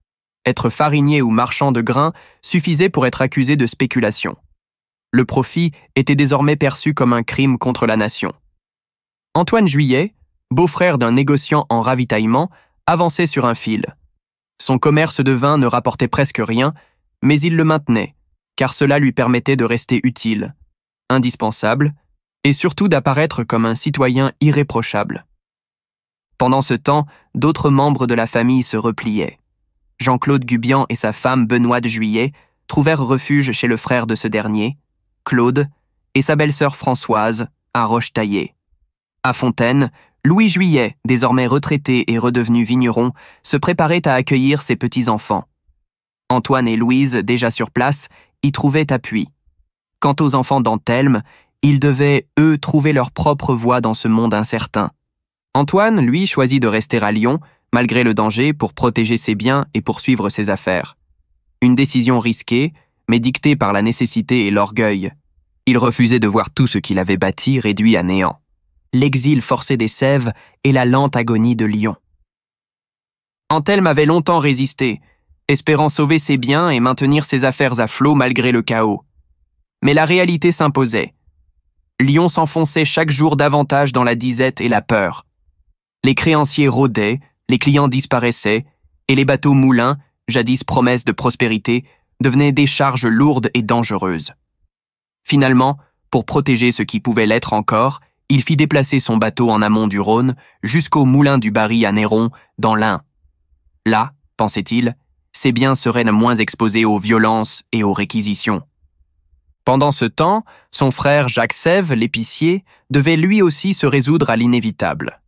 Être farinier ou marchand de grains suffisait pour être accusé de spéculation. Le profit était désormais perçu comme un crime contre la nation. Antoine Juillet, beau-frère d'un négociant en ravitaillement, avançait sur un fil. Son commerce de vin ne rapportait presque rien, mais il le maintenait, car cela lui permettait de rester utile, indispensable, et surtout d'apparaître comme un citoyen irréprochable. Pendant ce temps, d'autres membres de la famille se repliaient. Jean-Claude Gubian et sa femme Benoît Juillet trouvèrent refuge chez le frère de ce dernier, Claude, et sa belle-sœur Françoise, à Rochetaillé. À Fontaine, Louis Juillet, désormais retraité et redevenu vigneron, se préparait à accueillir ses petits-enfants. Antoine et Louise, déjà sur place, y trouvaient appui. Quant aux enfants d'Anthelme, ils devaient, eux, trouver leur propre voie dans ce monde incertain. Antoine, lui, choisit de rester à Lyon, malgré le danger, pour protéger ses biens et poursuivre ses affaires. Une décision risquée, mais dictée par la nécessité et l'orgueil. Il refusait de voir tout ce qu'il avait bâti réduit à néant. L'exil forcé des Sèvres et la lente agonie de Lyon. Anthelme avait longtemps résisté, espérant sauver ses biens et maintenir ses affaires à flot malgré le chaos. Mais la réalité s'imposait. Lyon s'enfonçait chaque jour davantage dans la disette et la peur. Les créanciers rôdaient, les clients disparaissaient, et les bateaux moulins, jadis promesses de prospérité, devenaient des charges lourdes et dangereuses. Finalement, pour protéger ce qui pouvait l'être encore, il fit déplacer son bateau en amont du Rhône jusqu'au moulin du Barry à Néron, dans l'Ain. Là, pensait-il, ses biens seraient moins exposés aux violences et aux réquisitions. Pendant ce temps, son frère Jacques Sève, l'épicier, devait lui aussi se résoudre à l'inévitable.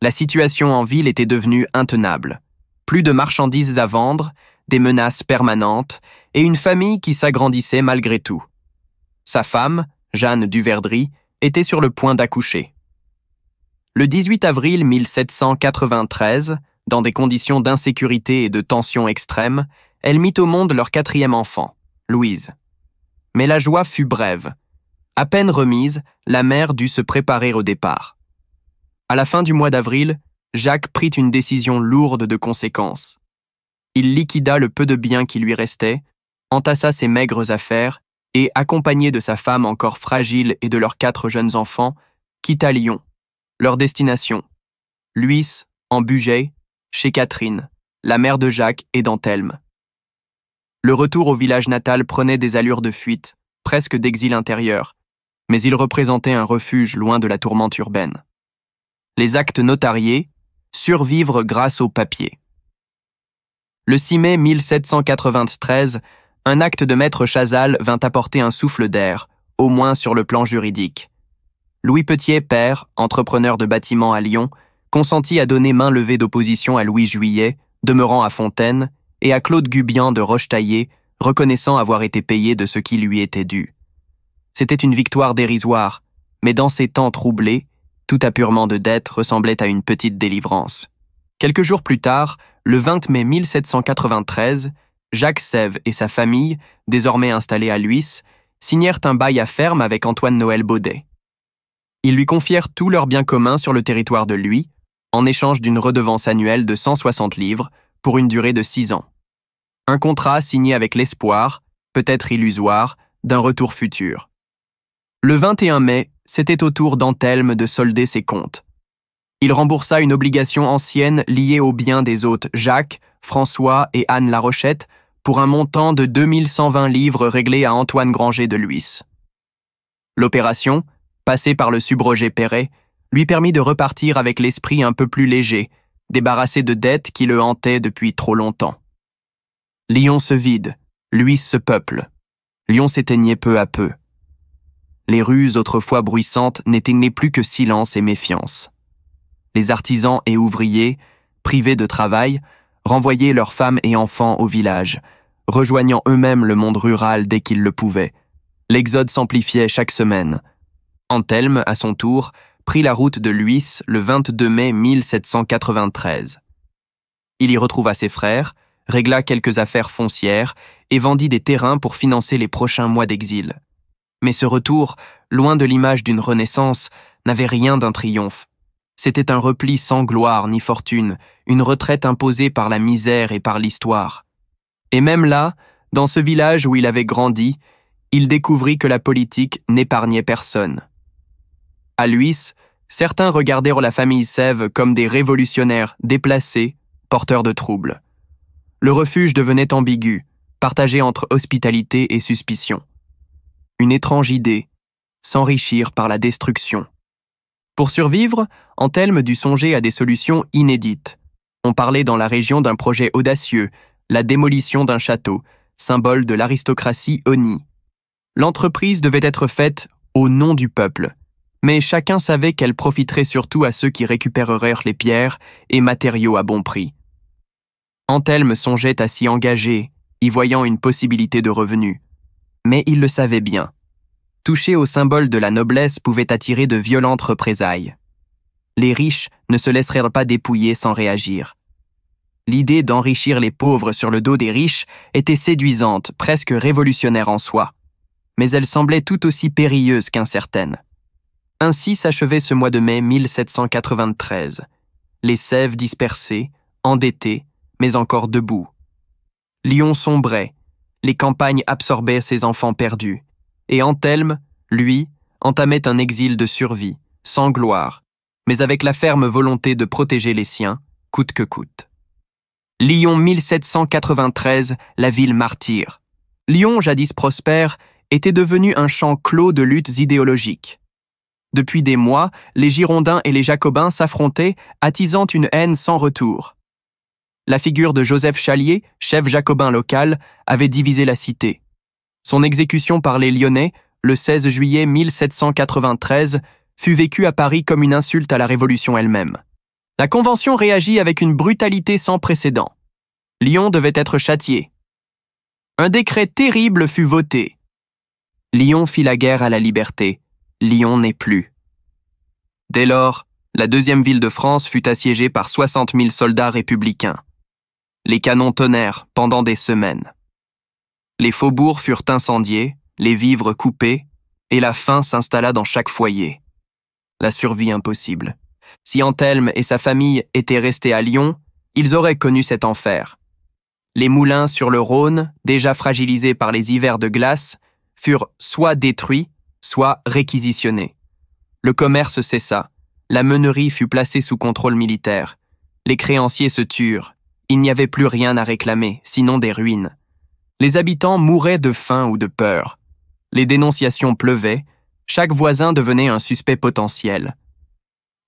La situation en ville était devenue intenable. Plus de marchandises à vendre, des menaces permanentes et une famille qui s'agrandissait malgré tout. Sa femme, Jeanne Duverdry, était sur le point d'accoucher. Le 18 avril 1793, dans des conditions d'insécurité et de tension extrême, elle mit au monde leur 4e enfant, Louise. Mais la joie fut brève. À peine remise, la mère dut se préparer au départ. À la fin du mois d'avril, Jacques prit une décision lourde de conséquences. Il liquida le peu de biens qui lui restait, entassa ses maigres affaires et, accompagné de sa femme encore fragile et de leurs 4 jeunes enfants, quitta Lyon. Leur destination, Lhuys, en Bugey, chez Catherine, la mère de Jacques et d'Anthelme. Le retour au village natal prenait des allures de fuite, presque d'exil intérieur, mais il représentait un refuge loin de la tourmente urbaine. Les actes notariés, survivre grâce au papier. Le 6 mai 1793, un acte de maître Chazal vint apporter un souffle d'air, au moins sur le plan juridique. Louis Petiet, père, entrepreneur de bâtiments à Lyon, consentit à donner main levée d'opposition à Louis Juillet, demeurant à Fontaine, et à Claude Gubian de Rochetaillé, reconnaissant avoir été payé de ce qui lui était dû. C'était une victoire dérisoire, mais dans ces temps troublés, tout apurement de dettes ressemblait à une petite délivrance. Quelques jours plus tard, le 20 mai 1793, Jacques Sève et sa famille, désormais installés à Lhuys, signèrent un bail à ferme avec Antoine-Noël Baudet. Ils lui confièrent tous leurs biens communs sur le territoire de Lhuys, en échange d'une redevance annuelle de 160 livres pour une durée de 6 ans. Un contrat signé avec l'espoir, peut-être illusoire, d'un retour futur. Le 21 mai, c'était au tour d'Anthelme de solder ses comptes. Il remboursa une obligation ancienne liée aux biens des hôtes Jacques, François et Anne Larochette pour un montant de 2120 livres réglés à Antoine Granger de Lhuys. L'opération, passée par le subrogé Perret, lui permit de repartir avec l'esprit un peu plus léger, débarrassé de dettes qui le hantaient depuis trop longtemps. Lyon se vide, Lhuys se peuple. Lyon s'éteignait peu à peu. Les rues autrefois bruissantes n'éteignaient plus que silence et méfiance. Les artisans et ouvriers, privés de travail, renvoyaient leurs femmes et enfants au village, rejoignant eux-mêmes le monde rural dès qu'ils le pouvaient. L'exode s'amplifiait chaque semaine. Anthelme, à son tour, prit la route de Lhuys le 22 mai 1793. Il y retrouva ses frères, régla quelques affaires foncières et vendit des terrains pour financer les prochains mois d'exil. Mais ce retour, loin de l'image d'une renaissance, n'avait rien d'un triomphe. C'était un repli sans gloire ni fortune, une retraite imposée par la misère et par l'histoire. Et même là, dans ce village où il avait grandi, il découvrit que la politique n'épargnait personne. À Lhuys, certains regardèrent la famille Sève comme des révolutionnaires déplacés, porteurs de troubles. Le refuge devenait ambigu, partagé entre hospitalité et suspicion. Une étrange idée, s'enrichir par la destruction. Pour survivre, Anthelme dut songer à des solutions inédites. On parlait dans la région d'un projet audacieux, la démolition d'un château, symbole de l'aristocratie honnie. L'entreprise devait être faite au nom du peuple, mais chacun savait qu'elle profiterait surtout à ceux qui récupérèrent les pierres et matériaux à bon prix. Anthelme songeait à s'y engager, y voyant une possibilité de revenu. Mais il le savait bien. Toucher au symbole de la noblesse pouvait attirer de violentes représailles. Les riches ne se laisseraient pas dépouiller sans réagir. L'idée d'enrichir les pauvres sur le dos des riches était séduisante, presque révolutionnaire en soi. Mais elle semblait tout aussi périlleuse qu'incertaine. Ainsi s'achevait ce mois de mai 1793. Les Sèves dispersées, endettées, mais encore debout. Lyon sombrait, les campagnes absorbaient ses enfants perdus, et Anthelme, lui, entamait un exil de survie, sans gloire, mais avec la ferme volonté de protéger les siens, coûte que coûte. Lyon 1793, la ville martyre. Lyon, jadis prospère, était devenu un champ clos de luttes idéologiques. Depuis des mois, les Girondins et les Jacobins s'affrontaient, attisant une haine sans retour. La figure de Joseph Chalier, chef jacobin local, avait divisé la cité. Son exécution par les Lyonnais, le 16 juillet 1793, fut vécue à Paris comme une insulte à la Révolution elle-même. La Convention réagit avec une brutalité sans précédent. Lyon devait être châtié. Un décret terrible fut voté. Lyon fit la guerre à la liberté. Lyon n'est plus. Dès lors, la deuxième ville de France fut assiégée par 60 000 soldats républicains. Les canons tonnèrent pendant des semaines. Les faubourgs furent incendiés, les vivres coupés, et la faim s'installa dans chaque foyer. La survie impossible. Si Anthelme et sa famille étaient restés à Lyon, ils auraient connu cet enfer. Les moulins sur le Rhône, déjà fragilisés par les hivers de glace, furent soit détruits, soit réquisitionnés. Le commerce cessa, la meunerie fut placée sous contrôle militaire. Les créanciers se turent, il n'y avait plus rien à réclamer, sinon des ruines. Les habitants mouraient de faim ou de peur. Les dénonciations pleuvaient, chaque voisin devenait un suspect potentiel.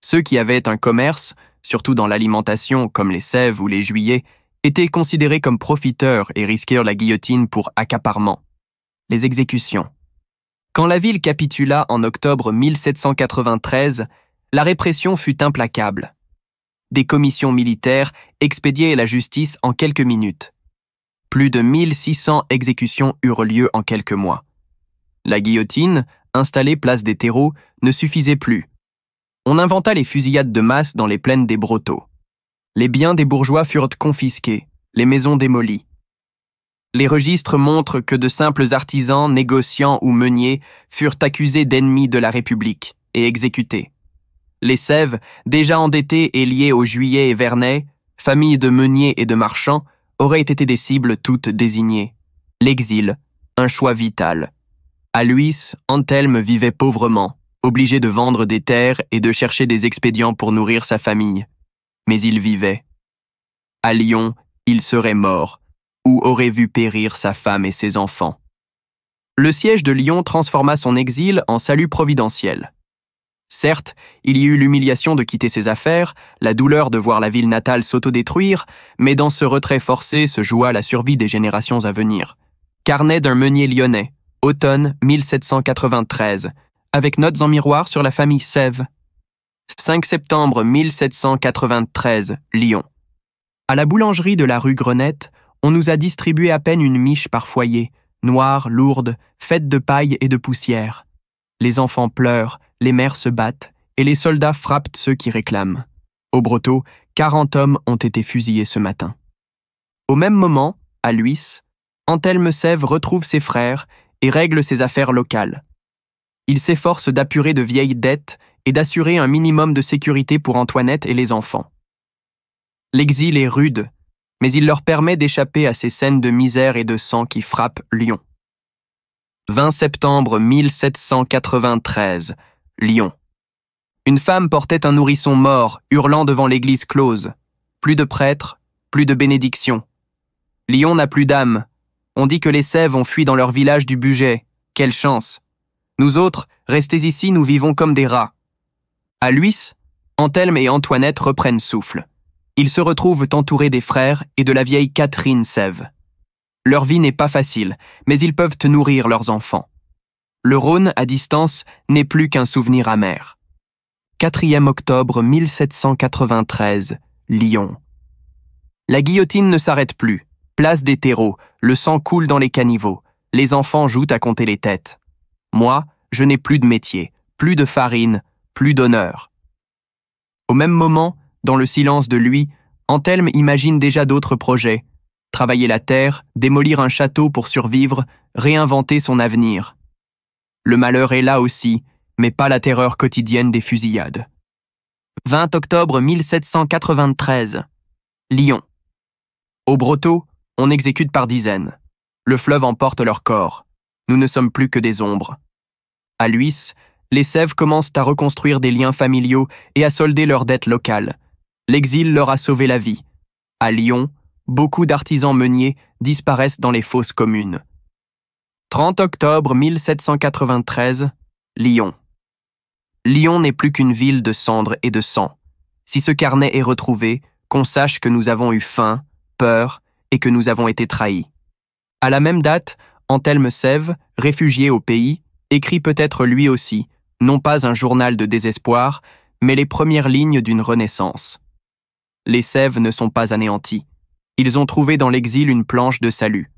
Ceux qui avaient un commerce, surtout dans l'alimentation comme les Sèves ou les Juillers, étaient considérés comme profiteurs et risquèrent la guillotine pour accaparement. Les exécutions. Quand la ville capitula en octobre 1793, la répression fut implacable. Des commissions militaires expédiaient la justice en quelques minutes. Plus de 1600 exécutions eurent lieu en quelques mois. La guillotine, installée place des terreaux, ne suffisait plus. On inventa les fusillades de masse dans les plaines des Brotteaux. Les biens des bourgeois furent confisqués, les maisons démolies. Les registres montrent que de simples artisans, négociants ou meuniers furent accusés d'ennemis de la République et exécutés. Les Sèves, déjà endettés et liés aux Juillets et Vernets, familles de meuniers et de marchands, auraient été des cibles toutes désignées. L'exil, un choix vital. À Lhuys, Anthelme vivait pauvrement, obligé de vendre des terres et de chercher des expédients pour nourrir sa famille. Mais il vivait. À Lyon, il serait mort, ou aurait vu périr sa femme et ses enfants. Le siège de Lyon transforma son exil en salut providentiel. Certes, il y eut l'humiliation de quitter ses affaires, la douleur de voir la ville natale s'autodétruire, mais dans ce retrait forcé se joua la survie des générations à venir. Carnet d'un meunier lyonnais, automne 1793, avec notes en miroir sur la famille Sève. 5 septembre 1793, Lyon. À la boulangerie de la rue Grenette, on nous a distribué à peine une miche par foyer, noire, lourde, faite de paille et de poussière. Les enfants pleurent, les mères se battent, et les soldats frappent ceux qui réclament. Au Brotteau, 40 hommes ont été fusillés ce matin. Au même moment, à Luis, Anthelme Sève retrouve ses frères et règle ses affaires locales. Il s'efforce d'apurer de vieilles dettes et d'assurer un minimum de sécurité pour Antoinette et les enfants. L'exil est rude, mais il leur permet d'échapper à ces scènes de misère et de sang qui frappent Lyon. 20 septembre 1793, Lyon. Une femme portait un nourrisson mort, hurlant devant l'église close. Plus de prêtres, plus de bénédictions. Lyon n'a plus d'âme. On dit que les Sèves ont fui dans leur village du Bugey. Quelle chance! Nous autres, restés ici, nous vivons comme des rats. À Luis, Anthelme et Antoinette reprennent souffle. Ils se retrouvent entourés des frères et de la vieille Catherine Sève. Leur vie n'est pas facile, mais ils peuvent nourrir leurs enfants. Le Rhône, à distance, n'est plus qu'un souvenir amer. 4e octobre 1793, Lyon. La guillotine ne s'arrête plus. Place des terreaux, le sang coule dans les caniveaux. Les enfants jouent à compter les têtes. Moi, je n'ai plus de métier, plus de farine, plus d'honneur. Au même moment, dans le silence de lui, Anthelme imagine déjà d'autres projets. Travailler la terre, démolir un château pour survivre, réinventer son avenir. Le malheur est là aussi, mais pas la terreur quotidienne des fusillades. 20 octobre 1793, Lyon. Au Brotteau, on exécute par dizaines. Le fleuve emporte leurs corps. Nous ne sommes plus que des ombres. À Luis, les Sèves commencent à reconstruire des liens familiaux et à solder leurs dettes locales. L'exil leur a sauvé la vie. À Lyon, beaucoup d'artisans meuniers disparaissent dans les fosses communes. 30 octobre 1793, Lyon. Lyon n'est plus qu'une ville de cendres et de sang. Si ce carnet est retrouvé, qu'on sache que nous avons eu faim, peur et que nous avons été trahis. À la même date, Anthelme Sève, réfugié au pays, écrit peut-être lui aussi, non pas un journal de désespoir, mais les premières lignes d'une renaissance. Les Sèves ne sont pas anéantis. Ils ont trouvé dans l'exil une planche de salut.